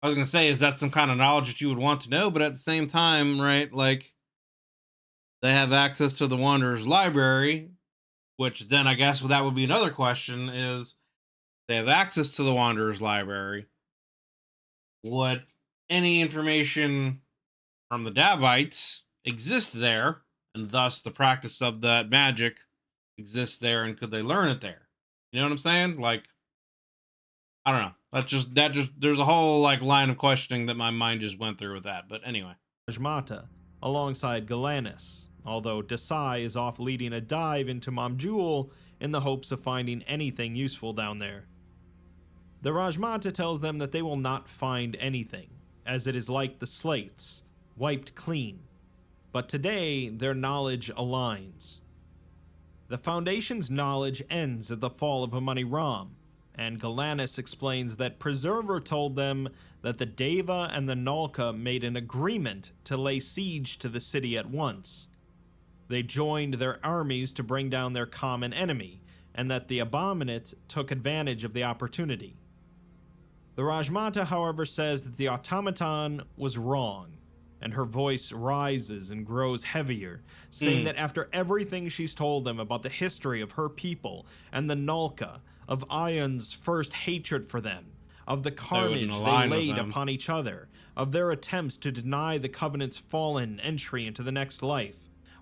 I was gonna say, is that some kind of knowledge that you would want to know? But at the same time, right? Like they have access to the Wanderer's library, which then I guess that would be another question: is they have access to the Wanderer's library? Would any information from the Davites exist there, and thus the practice of that magic exists there, and could they learn it there? You know what I'm saying? Like, I don't know. That just there's a whole like line of questioning that my mind just went through with that. But anyway, Mata, alongside Galanis, although Desai is off leading a dive into Mamjul in the hopes of finding anything useful down there. The Raj Mata tells them that they will not find anything, as it is like the slates, wiped clean. but today their knowledge aligns. The Foundation's knowledge ends at the fall of Amani Ram, and Galanis explains that Preserver told them that the Dava and the Nalka made an agreement to lay siege to the city at once. They joined their armies to bring down their common enemy, and that the Abominate took advantage of the opportunity. The Raj Mata, however, says that the automaton was wrong, and her voice rises and grows heavier, saying that after everything she's told them about the history of her people and the Nalka, of Ion's first hatred for them, of the carnage they laid upon each other, of their attempts to deny the Covenant's fallen entry into the next life,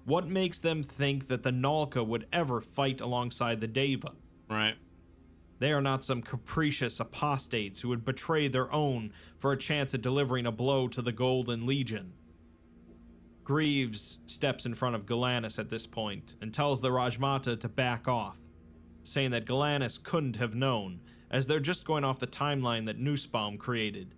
what makes them think that the Nalka would ever fight alongside the Dava? Right. They are not some capricious apostates who would betray their own for a chance at delivering a blow to the Golden Legion. Greaves steps in front of Galanis at this point and tells the Raj Mata to back off, saying that Galanis couldn't have known, as they're just going off the timeline that Nussbaum created.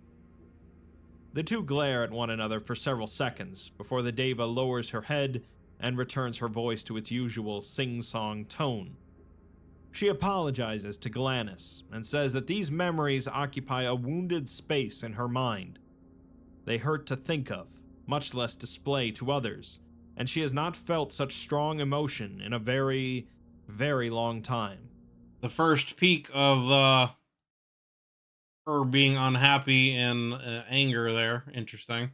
The two glare at one another for several seconds before the Dava lowers her head and returns her voice to its usual sing-song tone. She apologizes to Galanis and says that these memories occupy a wounded space in her mind. They hurt to think of, much less display to others, and she has not felt such strong emotion in a very, very long time. The first peak of her being unhappy and anger there. Interesting.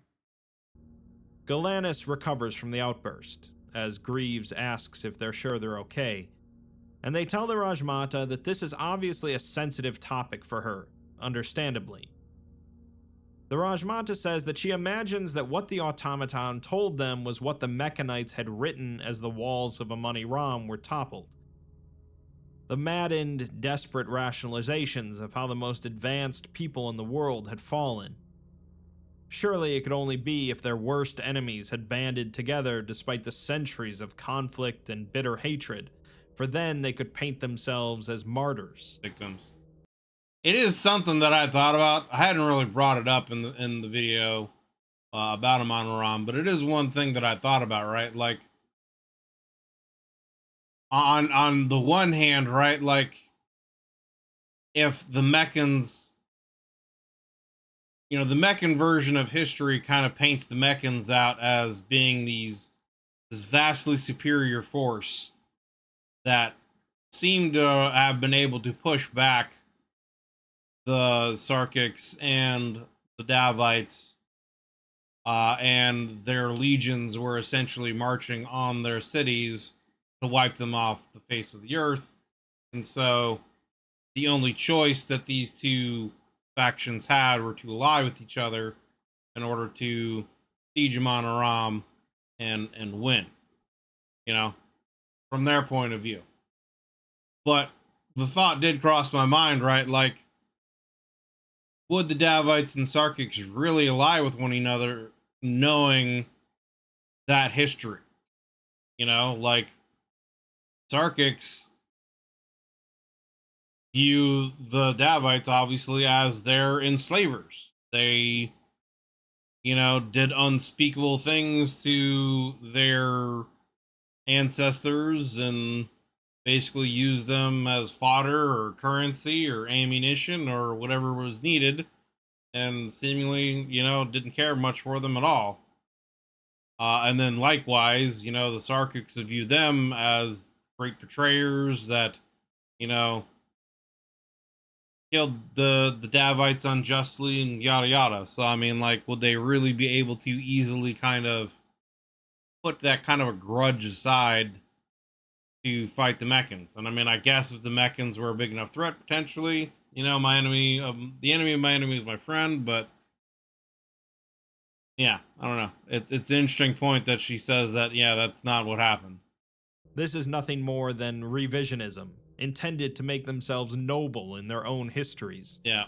Galanis recovers from the outburst, as Greaves asks if they're sure they're okay, and they tell the Raj Mata that this is obviously a sensitive topic for her, understandably. The Raj Mata says that she imagines that what the automaton told them was what the Mechanites had written as the walls of Amani Ram were toppled. The maddened, desperate rationalizations of how the most advanced people in the world had fallen. Surely it could only be if their worst enemies had banded together despite the centuries of conflict and bitter hatred, for then they could paint themselves as martyrs. Victims. It is something that I thought about. I hadn't really brought it up in the video about Amani Ram, but it is one thing that I thought about, right? Like, on the one hand, right, like, if the Meccans, the Meccan version of history kind of paints the Meccans out as being this vastly superior force that seemed to have been able to push back the Sarkics and the Davites, and their legions were essentially marching on their cities to wipe them off the face of the earth. And so the only choice that these two factions had were to ally with each other in order to siege Amon Aram and win, from their point of view. But the thought did cross my mind, right? Like, would the Davites and Sarkics really ally with one another knowing that history? Like, Sarkics view the Davites obviously as their enslavers. They, did unspeakable things to their ancestors and basically used them as fodder or currency or ammunition or whatever was needed, and seemingly, didn't care much for them at all. And then likewise, the Sarkics would view them as great betrayers that, killed the Davites unjustly and yada yada. So I mean, like, would they really be able to easily kind of put that kind of a grudge aside to fight the Meccans? And I mean, I guess if the Meccans were a big enough threat, potentially, my enemy, the enemy of my enemy is my friend. But yeah, I don't know. It's an interesting point that she says that, yeah, that's not what happened. This is nothing more than revisionism, intended to make themselves noble in their own histories. Yeah.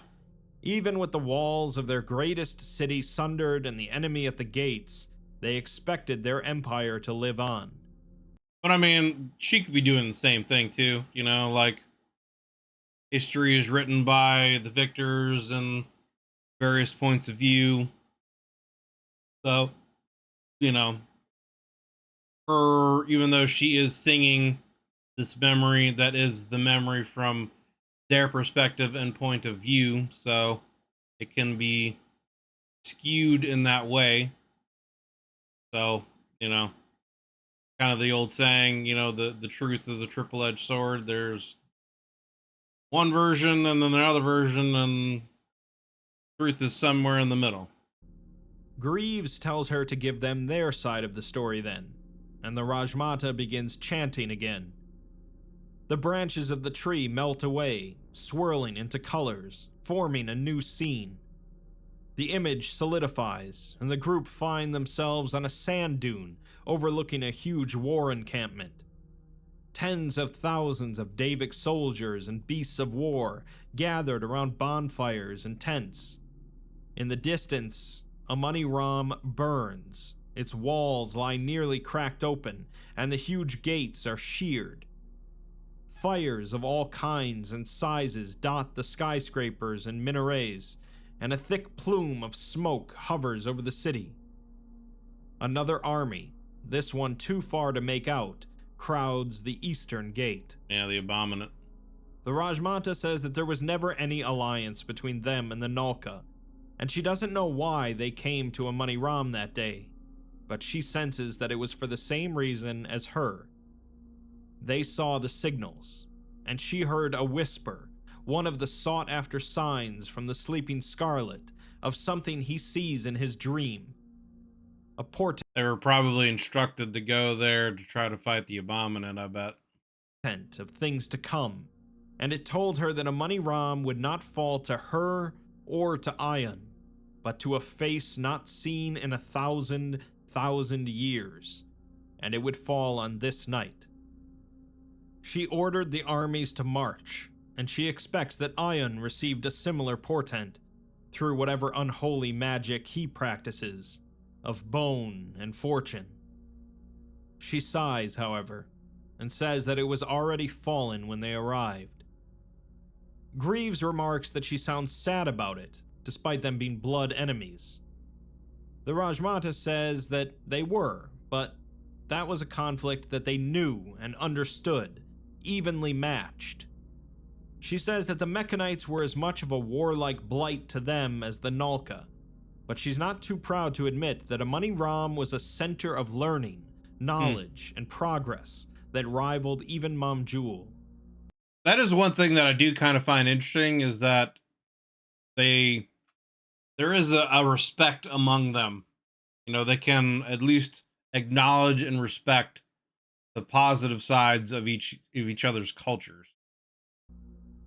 Even with the walls of their greatest city sundered and the enemy at the gates, they expected their empire to live on. But I mean, she could be doing the same thing too, like, history is written by the victors and various points of view. So, her, even though she is singing this memory, that is the memory from their perspective and point of view. So it can be skewed in that way. So, you know, kind of the old saying, the truth is a triple-edged sword. There's one version and then another version, and truth is somewhere in the middle. Greaves tells her to give them their side of the story then, and the Raj Mata begins chanting again. The branches of the tree melt away, swirling into colors, forming a new scene. The image solidifies, and the group find themselves on a sand dune overlooking a huge war encampment. Tens of thousands of Davic soldiers and beasts of war gathered around bonfires and tents. In the distance, a money ram burns. Its walls lie nearly cracked open, and the huge gates are sheared. Fires of all kinds and sizes dot the skyscrapers and minarets, and a thick plume of smoke hovers over the city. Another army, this one too far to make out, crowds the eastern gate. Yeah, the Abominant. The Raj Mata says that there was never any alliance between them and the Nulka, and she doesn't know why they came to a money ram that day, but she senses that it was for the same reason as her. They saw the signals, and she heard a whisper, one of the sought-after signs from the sleeping Scarlet of something he sees in his dream. A portent They were probably instructed to go there to try to fight the Abominant, I bet. of things to come, and it told her that a money ram would not fall to her or to Ion, but to a face not seen in 1,000 years, and it would fall on this night. She ordered the armies to march, and she expects that Ion received a similar portent through whatever unholy magic he practices, of bone and fortune. She sighs, however, and says that it was already fallen when they arrived. Greaves remarks that she sounds sad about it, despite them being blood enemies. The Raj Mata says that they were, but that was a conflict that they knew and understood, evenly matched. She says that the Mechanites were as much of a warlike blight to them as the Nulka, but she's not too proud to admit that a money ram was a center of learning, knowledge, and progress that rivaled even Mamjul. That is one thing that I do kind of find interesting, is that there is a respect among them. They can at least acknowledge and respect the positive sides of each other's cultures.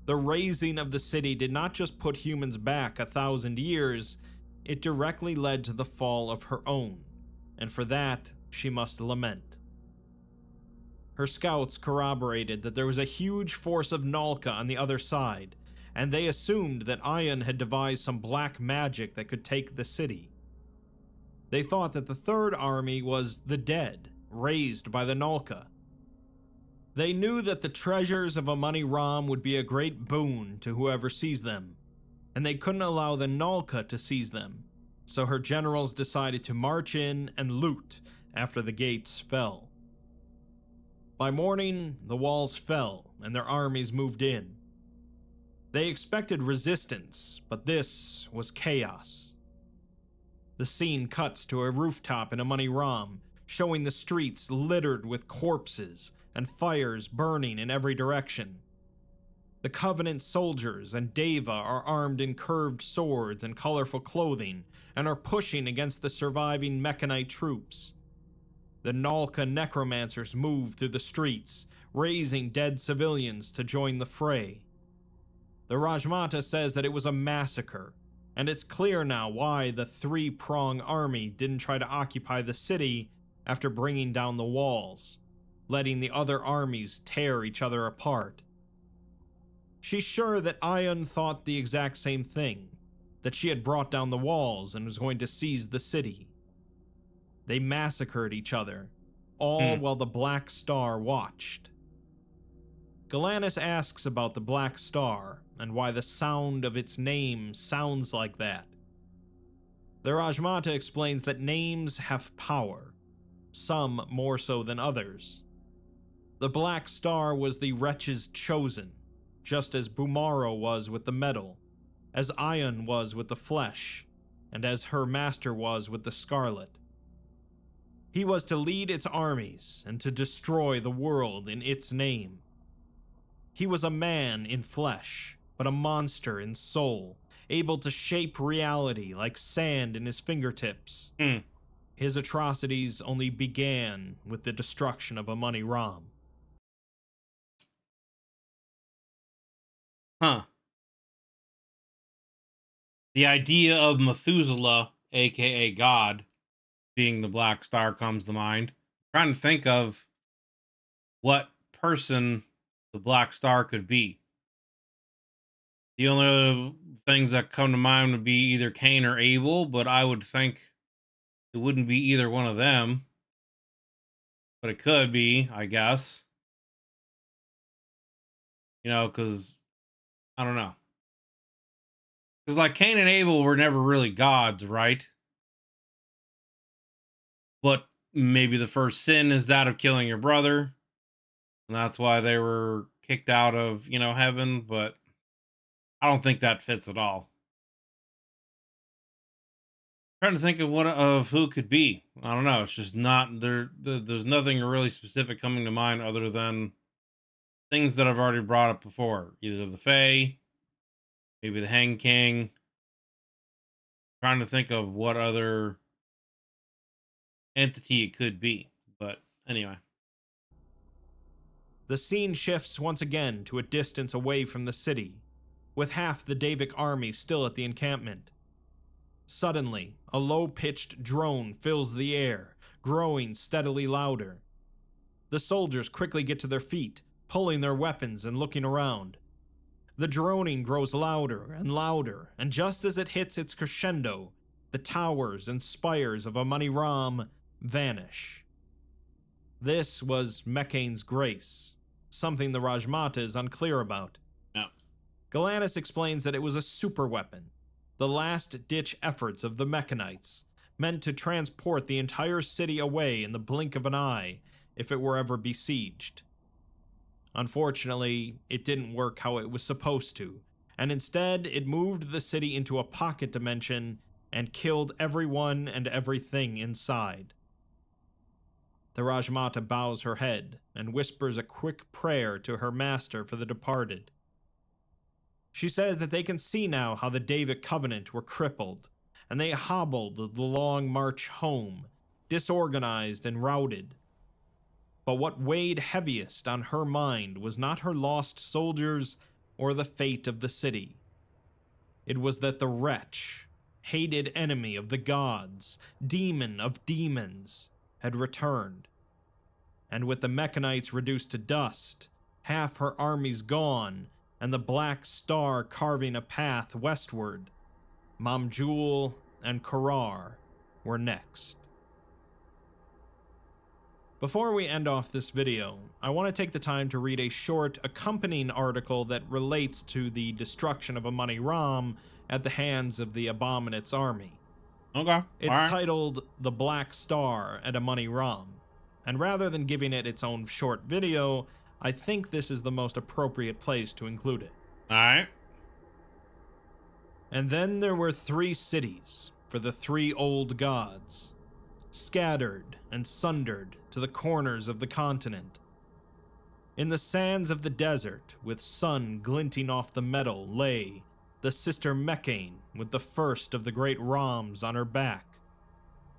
The razing of the city did not just put humans back 1,000 years, it directly led to the fall of her own, and for that she must lament. Her scouts corroborated that there was a huge force of Nulka on the other side, and they assumed that Ion had devised some black magic that could take the city. They thought that the third army was the dead, raised by the Nulka. They knew that the treasures of a money ram would be a great boon to whoever sees them, and they couldn't allow the Nulka to seize them, so her generals decided to march in and loot after the gates fell. By morning, the walls fell and their armies moved in. They expected resistance, but this was chaos. The scene cuts to a rooftop in a money ram, showing the streets littered with corpses and fires burning in every direction. The Covenant soldiers and Dava are armed in curved swords and colorful clothing and are pushing against the surviving Mechanite troops. The Nulka necromancers move through the streets, raising dead civilians to join the fray. The Raj Mata says that it was a massacre, and it's clear now why the three-prong army didn't try to occupy the city after bringing down the walls, letting the other armies tear each other apart. She's sure that Ion thought the exact same thing, that she had brought down the walls and was going to seize the city. They massacred each other, all while the Black Star watched. Galanis asks about the Black Star and why the sound of its name sounds like that. The Raj Mata explains that names have power, some more so than others. The Black Star was the wretch's chosen, just as Bumaro was with the metal, as Ion was with the flesh, and as her master was with the scarlet. He was to lead its armies and to destroy the world in its name. He was a man in flesh, but a monster in soul, able to shape reality like sand in his fingertips. His atrocities only began with the destruction of Amani Ram. Huh. The idea of Methuselah, aka God, being the Black Star comes to mind. I'm trying to think of what person the Black Star could be. The only other things that come to mind would be either Cain or Abel, but I would think it wouldn't be either one of them. But it could be, I guess. Because I don't know. Because like Cain and Abel were never really gods, right? But maybe the first sin is that of killing your brother. And that's why they were kicked out of, heaven. But I don't think that fits at all. Trying to think of who could be. I don't know. It's just not there. There's nothing really specific coming to mind other than things that I've already brought up before. Either the Fae, maybe the Hang King. Trying to think of what other entity it could be. But anyway. The scene shifts once again to a distance away from the city, with half the Davic army still at the encampment. Suddenly, a low-pitched drone fills the air, growing steadily louder. The soldiers quickly get to their feet, pulling their weapons and looking around. The droning grows louder, and just as it hits its crescendo, the towers and spires of Amani Ram vanish. This was Mekane's grace, something the Raj Mata is unclear about. No. Galanis explains that it was a super weapon, the last-ditch efforts of the Mechanites, meant to transport the entire city away in the blink of an eye if it were ever besieged. Unfortunately, it didn't work how it was supposed to, and instead it moved the city into a pocket dimension and killed everyone and everything inside. The Raj Mata bows her head and whispers a quick prayer to her master for the departed. She says that they can see now how the Davic Covenant were crippled, and they hobbled the long march home, disorganized and routed. But what weighed heaviest on her mind was not her lost soldiers or the fate of the city. It was that the wretch, hated enemy of the gods, demon of demons, had returned. And with the Mechanites reduced to dust, half her armies gone, and the Black Star carving a path westward, Mamjul and Korar were next. Before we end off this video, I want to take the time to read a short accompanying article that relates to the destruction of Amani Ram at the hands of the Abominate's army. Okay. It's All right. titled The Black Star at Amani Ram, and rather than giving it its own short video, I think this is the most appropriate place to include it. All right. And then there were 3 cities for the 3 old gods, scattered and sundered to the corners of the continent. In the sands of the desert, with sun glinting off the metal, lay the sister Mekane with the first of the great Rams on her back.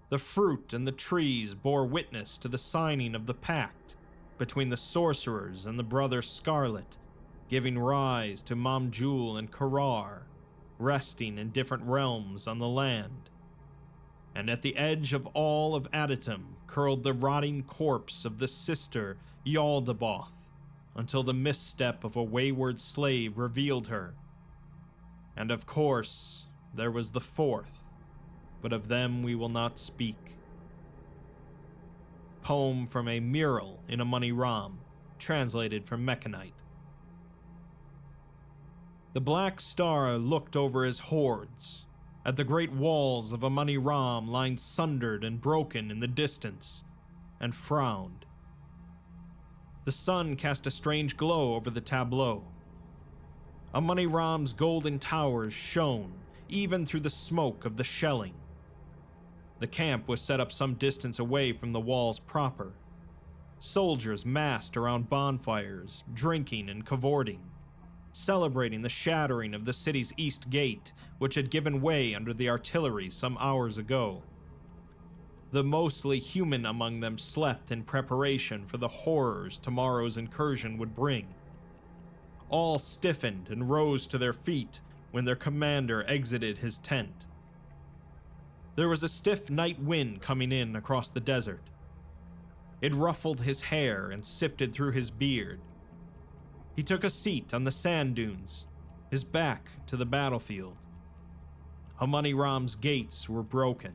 The fruit and the trees bore witness to the signing of the pact between the sorcerers and the brother Scarlet, giving rise to Mamjul and Korar, resting in different realms on the land. And at the edge of all of Aditum curled the rotting corpse of the sister Yaldabaoth, until the misstep of a wayward slave revealed her. And of course, there was the 4th, but of them we will not speak. Poem from a mural in Amani Ram, translated from Mechanite. The Black Star looked over his hordes, at the great walls of Amani Ram lying sundered and broken in the distance, and frowned. The sun cast a strange glow over the tableau. Amani Ram's golden towers shone even through the smoke of the shelling. The camp was set up some distance away from the walls proper. Soldiers massed around bonfires, drinking and cavorting, celebrating the shattering of the city's east gate, which had given way under the artillery some hours ago. The mostly human among them slept in preparation for the horrors tomorrow's incursion would bring. All stiffened and rose to their feet when their commander exited his tent. There was a stiff night wind coming in across the desert. It ruffled his hair and sifted through his beard. He took a seat on the sand dunes, his back to the battlefield. Amani Ram's gates were broken,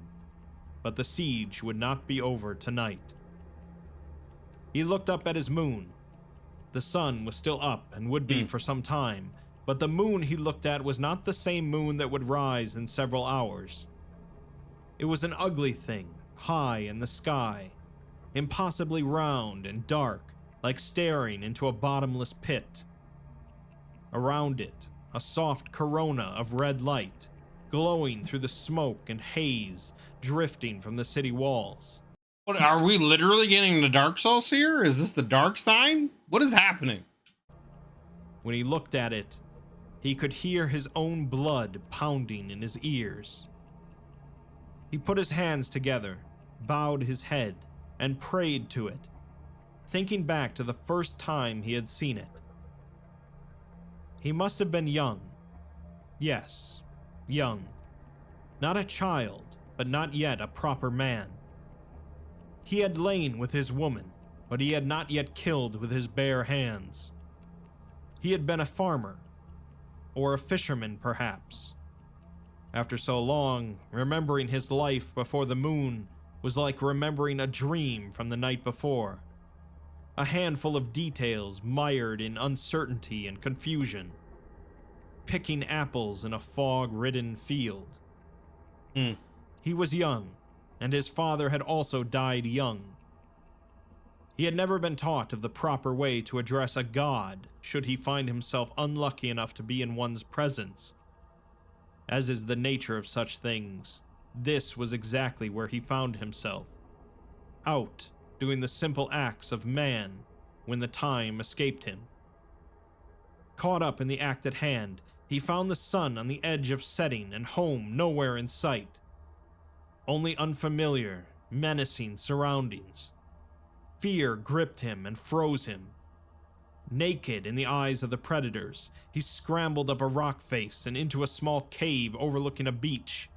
but the siege would not be over tonight. He looked up at his moon. The sun was still up and would be for some time, but the moon he looked at was not the same moon that would rise in several hours. It was an ugly thing, high in the sky, impossibly round and dark, like staring into a bottomless pit. Around it, a soft corona of red light, glowing through the smoke and haze drifting from the city walls. What, are we literally getting the Dark Souls here? Is this the dark sign? What is happening? When he looked at it, he could hear his own blood pounding in his ears. He put his hands together, bowed his head, and prayed to it, thinking back to the first time he had seen it. He must have been young. Yes, young. Not a child, but not yet a proper man. He had lain with his woman, but he had not yet killed with his bare hands. He had been a farmer, or a fisherman perhaps. After so long, remembering his life before the moon was like remembering a dream from the night before. A handful of details mired in uncertainty and confusion. Picking apples in a fog-ridden field. He was young, and his father had also died young. He had never been taught of the proper way to address a god should he find himself unlucky enough to be in one's presence. As is the nature of such things, this was exactly where he found himself. Out, doing the simple acts of man when the time escaped him. Caught up in the act at hand, he found the sun on the edge of setting and home nowhere in sight. Only unfamiliar, menacing surroundings. Fear gripped him and froze him. Naked in the eyes of the predators, he scrambled up a rock face and into a small cave overlooking a beach.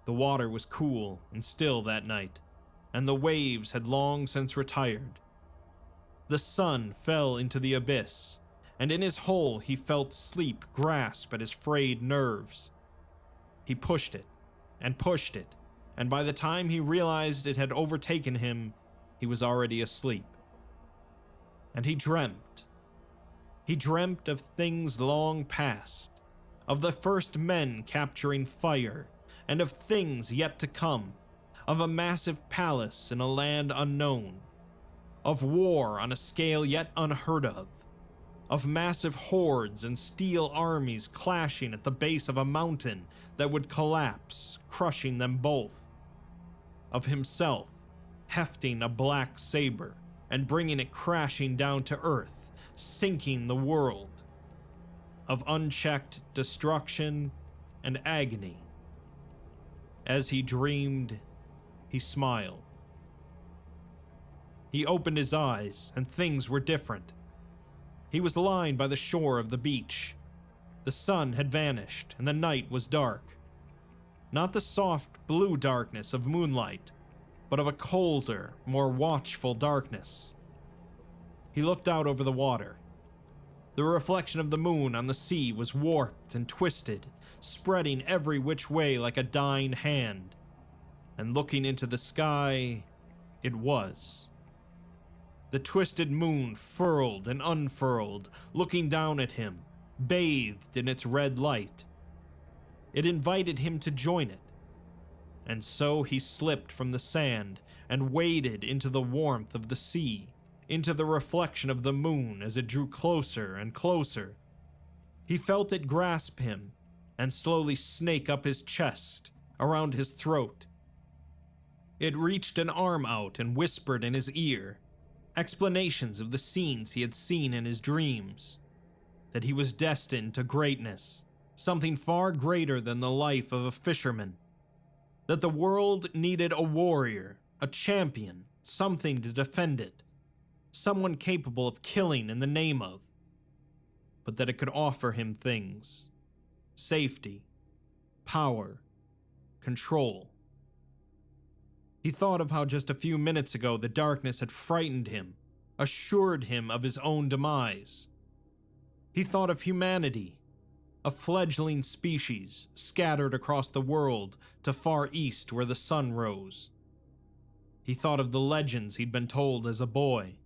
The water was cool and still that night, and the waves had long since retired. The sun fell into the abyss, and in his hole he felt sleep grasp at his frayed nerves. He pushed it, and by the time he realized it had overtaken him, he was already asleep. And he dreamt. He dreamt of things long past, of the first men capturing fire, and of things yet to come, of a massive palace in a land unknown, of war on a scale yet unheard of massive hordes and steel armies clashing at the base of a mountain that would collapse, crushing them both, of himself hefting a black saber and bringing it crashing down to earth, sinking the world, of unchecked destruction and agony. As he dreamed, he smiled. He opened his eyes, and things were different. He was lying by the shore of the beach. The sun had vanished, and the night was dark. Not the soft blue darkness of moonlight, but of a colder, more watchful darkness. He looked out over the water. The reflection of the moon on the sea was warped and twisted, spreading every which way like a dying hand. And looking into the sky, it was. The twisted moon furled and unfurled, looking down at him, bathed in its red light. It invited him to join it. And so he slipped from the sand and waded into the warmth of the sea, into the reflection of the moon as it drew closer and closer. He felt it grasp him and slowly snake up his chest, around his throat. It reached an arm out and whispered in his ear explanations of the scenes he had seen in his dreams, that he was destined to greatness, something far greater than the life of a fisherman, that the world needed a warrior, a champion, something to defend it, someone capable of killing in the name of, but that it could offer him things: safety, power, control. He thought of how just a few minutes ago the darkness had frightened him, assured him of his own demise. He thought of humanity, a fledgling species scattered across the world to far east where the sun rose. He thought of the legends he'd been told as a boy,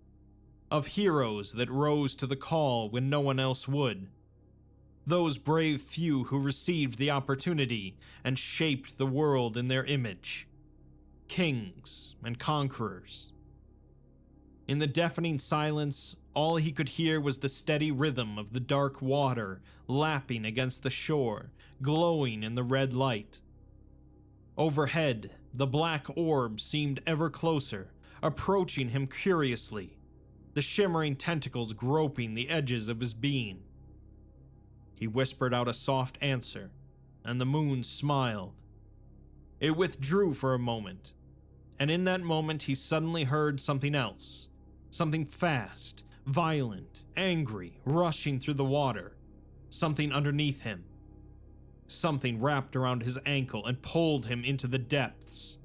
of heroes that rose to the call when no one else would, those brave few who received the opportunity and shaped the world in their image, kings and conquerors. In the deafening silence, all he could hear was the steady rhythm of the dark water lapping against the shore, glowing in the red light. Overhead, the black orb seemed ever closer, approaching him curiously, the shimmering tentacles groping the edges of his being. He whispered out a soft answer, and the moon smiled. It withdrew for a moment, and in that moment he suddenly heard something else, something fast, violent, angry, rushing through the water, something underneath him. Something wrapped around his ankle and pulled him into the depths.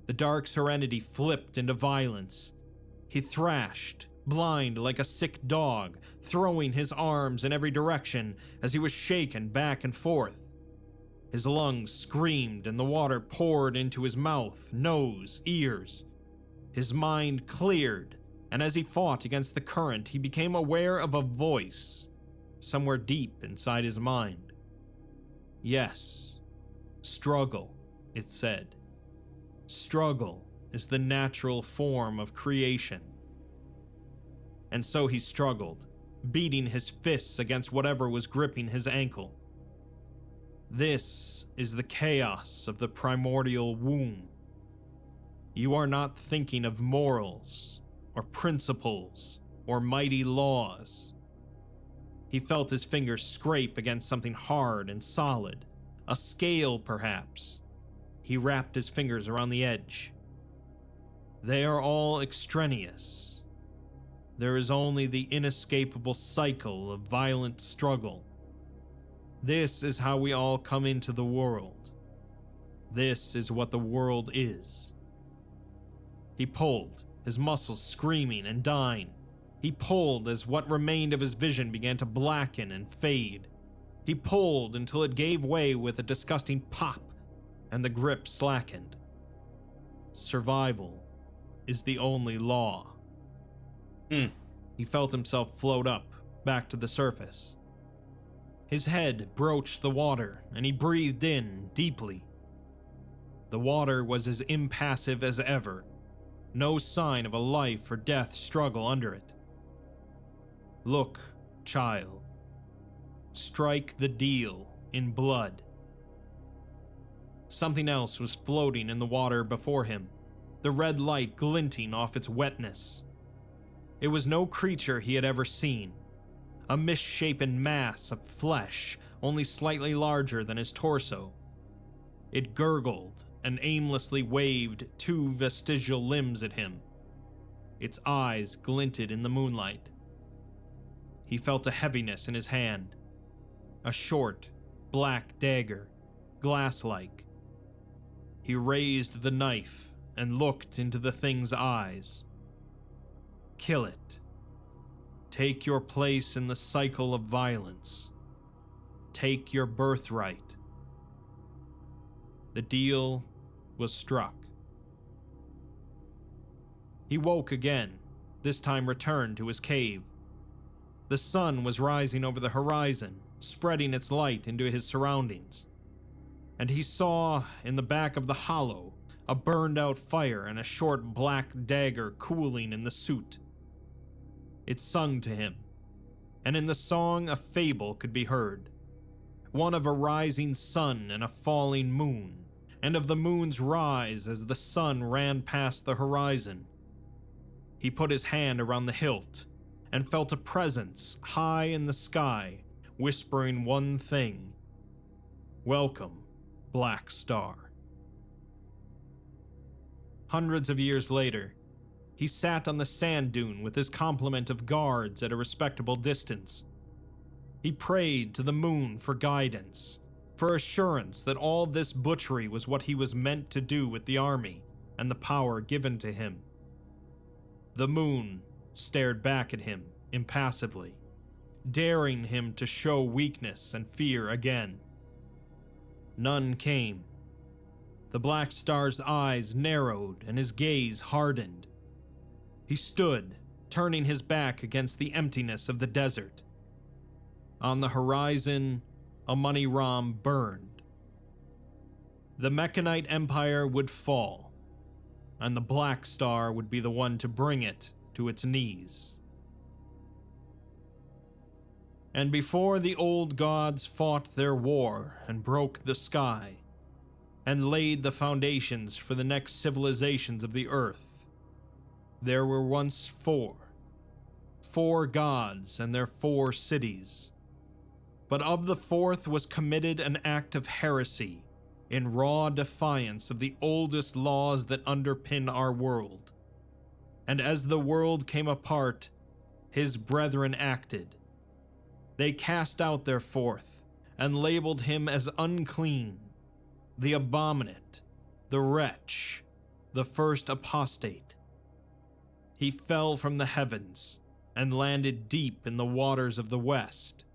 The dark serenity flipped into violence. He thrashed, blind like a sick dog, throwing his arms in every direction as he was shaken back and forth. His lungs screamed and the water poured into his mouth, nose, ears. His mind cleared, and as he fought against the current, he became aware of a voice somewhere deep inside his mind. Yes, struggle, it said. Struggle is the natural form of creation. And so he struggled, beating his fists against whatever was gripping his ankle. This is the chaos of the primordial womb. You are not thinking of morals, or principles, or mighty laws. He felt his fingers scrape against something hard and solid, a scale perhaps. He wrapped his fingers around the edge. They are all extraneous. There is only the inescapable cycle of violent struggle. This is how we all come into the world. This is what the world is. He pulled, his muscles screaming and dying. He pulled as what remained of his vision began to blacken and fade. He pulled until it gave way with a disgusting pop, and the grip slackened. Survival is the only law. He felt himself float up, back to the surface. His head broached the water, and he breathed in deeply. The water was as impassive as ever, no sign of a life or death struggle under it. Look, child. Strike the deal in blood. Something else was floating in the water before him, the red light glinting off its wetness. It was no creature he had ever seen, a misshapen mass of flesh only slightly larger than his torso. It gurgled and aimlessly waved two vestigial limbs at him. Its eyes glinted in the moonlight. He felt a heaviness in his hand, a short, black dagger, glass-like. He raised the knife and looked into the thing's eyes. Kill it. Take your place in the cycle of violence. Take your birthright. The deal was struck. He woke again, this time returned to his cave. The sun was rising over the horizon, spreading its light into his surroundings. and he saw in the back of the hollow a burned-out fire and a short black dagger cooling in the suit. It sung to him, and in the song a fable could be heard, one of a rising sun and a falling moon, and of the moon's rise as the sun ran past the horizon. He put his hand around the hilt and felt a presence high in the sky, whispering one thing: "Welcome, Black Star." Hundreds of years later, he sat on the sand dune with his complement of guards at a respectable distance. He prayed to the moon for guidance, for assurance that all this butchery was what he was meant to do with the army and the power given to him. The moon stared back at him impassively, daring him to show weakness and fear again. None came. The Black Star's eyes narrowed and his gaze hardened. He stood, turning his back against the emptiness of the desert. On the horizon, a money rom burned. The Mechanite Empire would fall, and the Black Star would be the one to bring it to its knees. And before the old gods fought their war and broke the sky, and laid the foundations for the next civilizations of the earth, there were once four gods and their 4 cities. But of the 4th was committed an act of heresy in raw defiance of the oldest laws that underpin our world. And as the world came apart, his brethren acted. They cast out their 4th and labeled him as unclean, the abominate, the wretch, the first apostate. He fell from the heavens and landed deep in the waters of the west,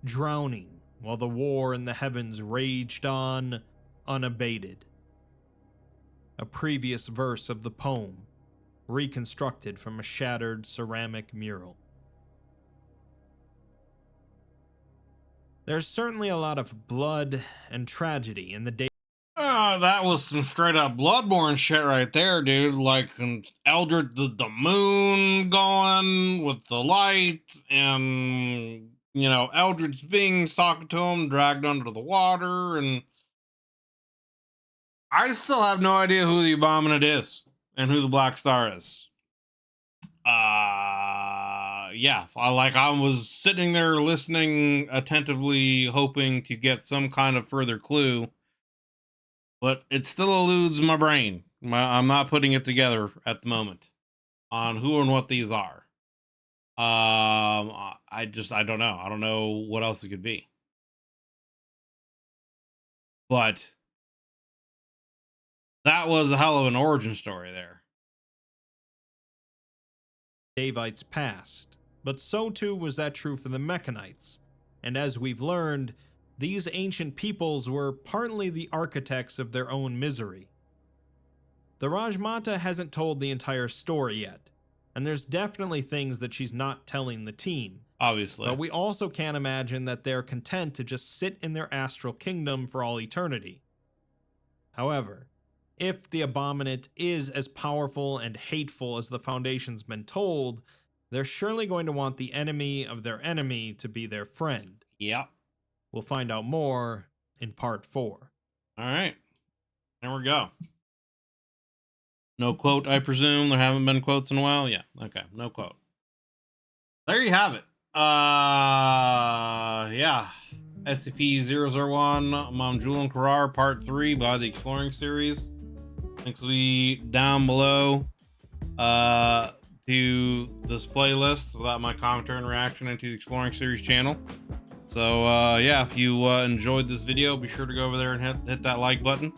drowning while the war in the heavens raged on unabated. A previous verse of the poem, reconstructed from a shattered ceramic mural. There's certainly a lot of blood and tragedy in the day. That was some straight up Bloodborne shit right there, dude. Like Eldritch, the moon going with the light, and Eldritch beings talking to him, dragged under the water, and I still have no idea who the Abominate is and who the Black Star is. Yeah, I was sitting there listening attentively, hoping to get some kind of further clue, but it still eludes my brain. I'm not putting it together at the moment on who and what these are. I don't know. I don't know what else it could be. But that was a hell of an origin story there. Davites past, but so too was that true for the Mechanites, and as we've learned, these ancient peoples were partly the architects of their own misery. The Raj Mata hasn't told the entire story yet, and there's definitely things that she's not telling the team. Obviously. But we also can't imagine that they're content to just sit in their astral kingdom for all eternity. However, if the Abominate is as powerful and hateful as the Foundation's been told, they're surely going to want the enemy of their enemy to be their friend. Yep. We'll find out more in part 4. All right. There we go. No quote, I presume. There haven't been quotes in a while? Yeah. Okay. No quote. There you have it. Yeah. SCP-001, Mamjul Korar, Part 3 by the Exploring Series. Links will be down below to this playlist without my commentary and reaction into the Exploring Series channel. So yeah, if you enjoyed this video, be sure to go over there and hit that like button.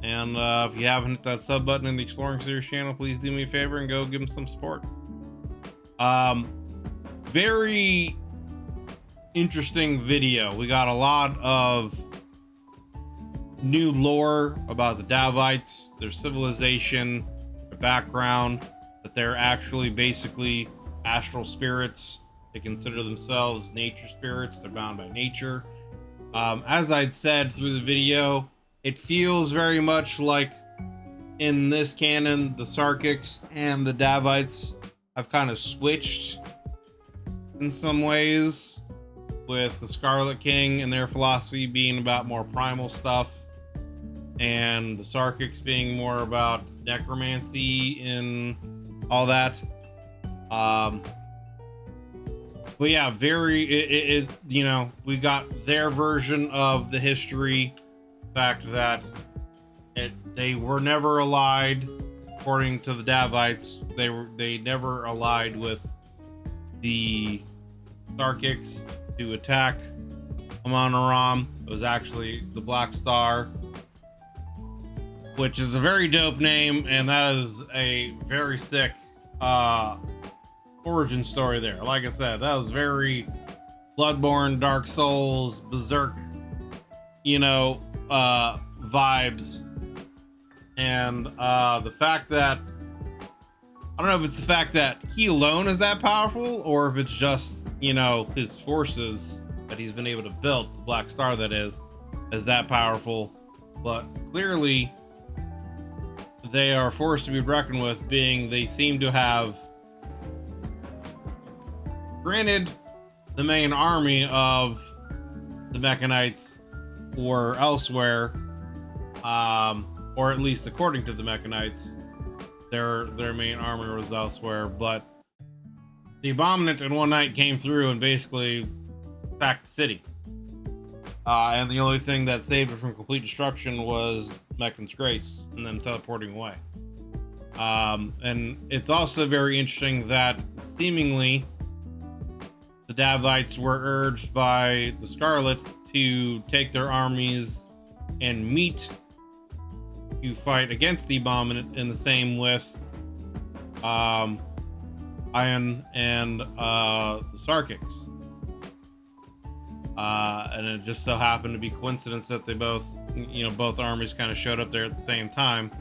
And if you haven't hit that sub button in the Exploring Series channel, please do me a favor and go give them some support. Very interesting video. We got a lot of new lore about the Davites, their civilization, their background, that they're actually basically astral spirits. They consider themselves nature spirits. They're bound by nature. As I'd said through the video, it feels very much like in this canon, the Sarkics and the Davites have kind of switched in some ways, with the Scarlet King and their philosophy being about more primal stuff, and the Sarkics being more about necromancy and all that. But yeah, you know, we got their version of the history, fact that they were never allied. According to the Davites, they never allied with the Sarkics to attack Amon Aram. It was actually the Black Star, which is a very dope name, and that is a very sick origin story there. Like I said, that was very Bloodborne, Dark Souls, Berserk, you know, vibes. And the fact that, I don't know if it's the fact that he alone is that powerful, or if it's just, you know, his forces that he's been able to build, the Black Star that is that powerful. But clearly they are forced to be reckoned with, being they seem to have, granted, the main army of the Mechanites or elsewhere, or at least according to the Mechanites, their main army was elsewhere, but the Abominant in one night came through and basically sacked the city. And the only thing that saved it from complete destruction was Mechan's grace and then teleporting away. And it's also very interesting that seemingly the Davites were urged by the Scarlets to take their armies and meet to fight against the Abominant, in the same with Ion and the Sarkics. And it just so happened to be coincidence that they both, you know, both armies kind of showed up there at the same time.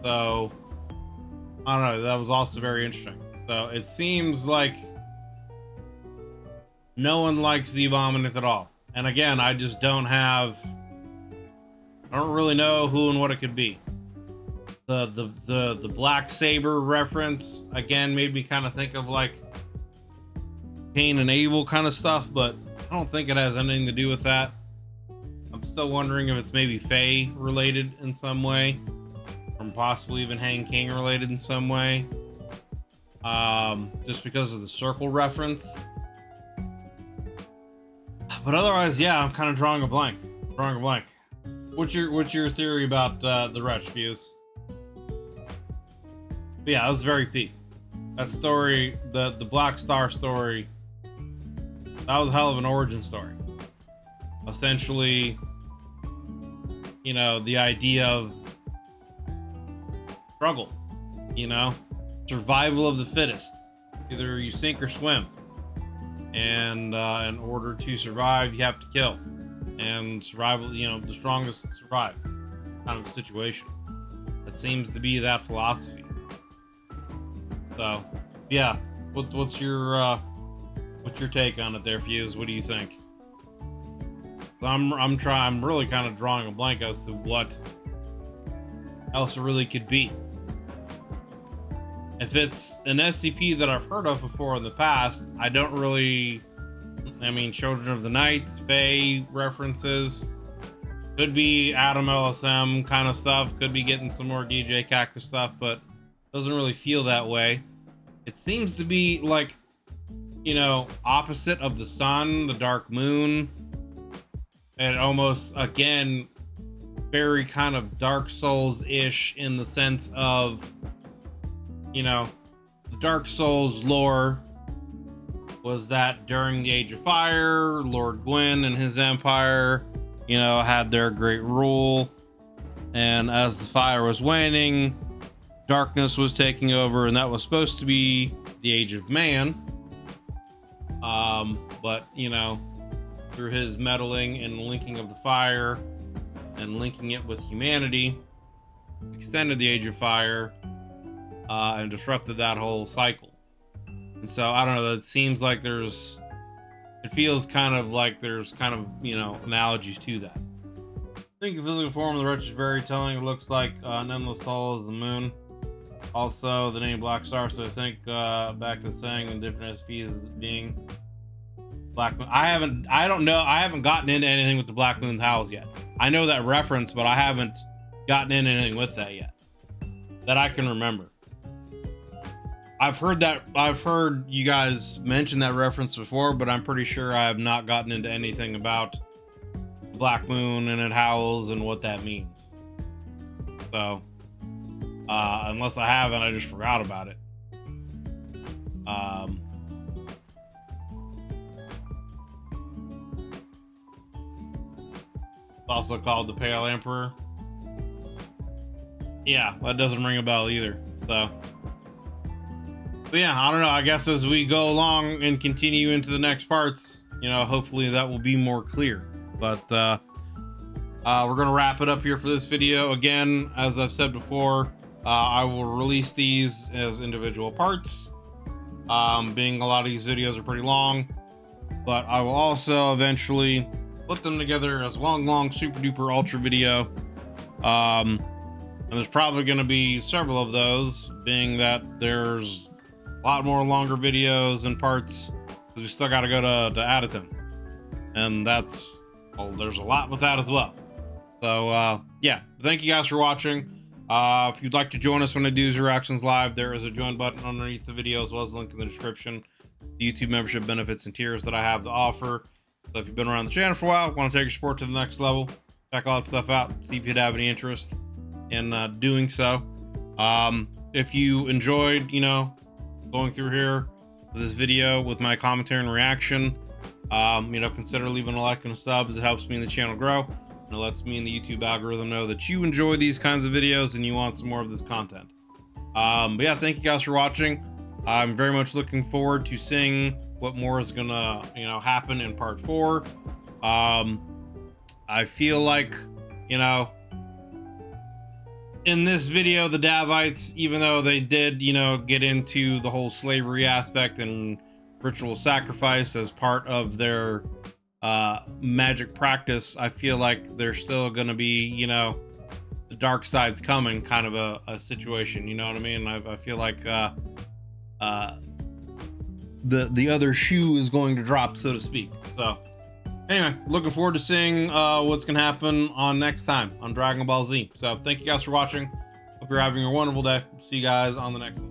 So I don't know, that was also very interesting. So it seems like no one likes the Abominant at all. And again, I don't really know who and what it could be. The Black Saber reference again made me kind of think of like Cain and Abel kind of stuff, but I don't think it has anything to do with that. I'm still wondering if it's maybe Fae related in some way, or possibly even Han King related in some way. Just because of the circle reference. But otherwise, yeah, I'm kind of drawing a blank. What's your theory about the Wretch Fuse? But yeah, that was very peak. That story, the Black Star story, that was a hell of an origin story. Essentially, you know, the idea of struggle, you know, survival of the fittest. Either you sink or swim. And in order to survive, you have to kill. And survival, you know, the strongest survive kind of situation. That seems to be that philosophy. So, yeah, what's your take on it there, Fuse? What do you think? I'm really kind of drawing a blank as to what else it really could be. If it's an SCP that I've heard of before in the past, I don't really, I mean, Children of the Night, Fae references, could be Adam LSM kind of stuff, could be getting some more DJ Cactus stuff, but doesn't really feel that way. It seems to be like, you know, opposite of the sun, the dark moon, and almost, again, very kind of Dark Souls-ish in the sense of, you know, the Dark Souls lore was that during the Age of Fire, Lord Gwyn and his empire, you know, had their great rule, and as the fire was waning, darkness was taking over, and that was supposed to be the Age of Man. But, you know, through his meddling and linking of the fire and linking it with humanity, extended the Age of Fire and disrupted that whole cycle. And so I don't know, it seems like there's it feels kind of like there's kind of, you know, analogies to that. I think the physical form of the wretch is very telling. It looks like an endless hole is the moon. Also, the name Black Star. So I think back to saying the different SCPs as being Black Moon. I don't know. I haven't gotten into anything with the Black Moon's howls yet. I know that reference, but I haven't gotten into anything with that yet that I can remember. I've heard you guys mention that reference before, but I'm pretty sure I have not gotten into anything about Black Moon and it howls and what that means. So, unless I haven't, I just forgot about it. It's also called the Pale Emperor. Yeah, that doesn't ring a bell either. So yeah, I don't know. I guess as we go along and continue into the next parts, you know, hopefully that will be more clear. But we're gonna wrap it up here for this video. Again, as I've said before, I will release these as individual parts. Being a lot of these videos are pretty long, but I will also eventually put them together as long super duper ultra video. And there's probably going to be several of those, being that there's a lot more longer videos and parts, because we still got to go to Addison, and that's, well, there's a lot with that as well. So yeah, thank you guys for watching. If you'd like to join us when I do these reactions live, there is a join button underneath the video, as well as a link in the description. The YouTube membership benefits and tiers that I have to offer. So if you've been around the channel for a while, want to take your support to the next level, check all that stuff out, see if you'd have any interest in doing so. If you enjoyed, you know, going through here this video with my commentary and reaction, you know, consider leaving a like and a sub, as it helps me and the channel grow, and it lets me and the YouTube algorithm know that you enjoy these kinds of videos and you want some more of this content. But yeah, thank you guys for watching. I'm very much looking forward to seeing what more is gonna, you know, happen in part 4. I feel like, you know, in this video, the Davites, even though they did, you know, get into the whole slavery aspect and ritual sacrifice as part of their magic practice, I feel like there's still gonna be, you know, the dark side's coming kind of a situation, you know what I mean? I feel like the other shoe is going to drop, so to speak. So anyway, looking forward to seeing what's gonna happen on next time on Dragon Ball Z. So thank you guys for watching. Hope you're having a wonderful day. See you guys on the next one.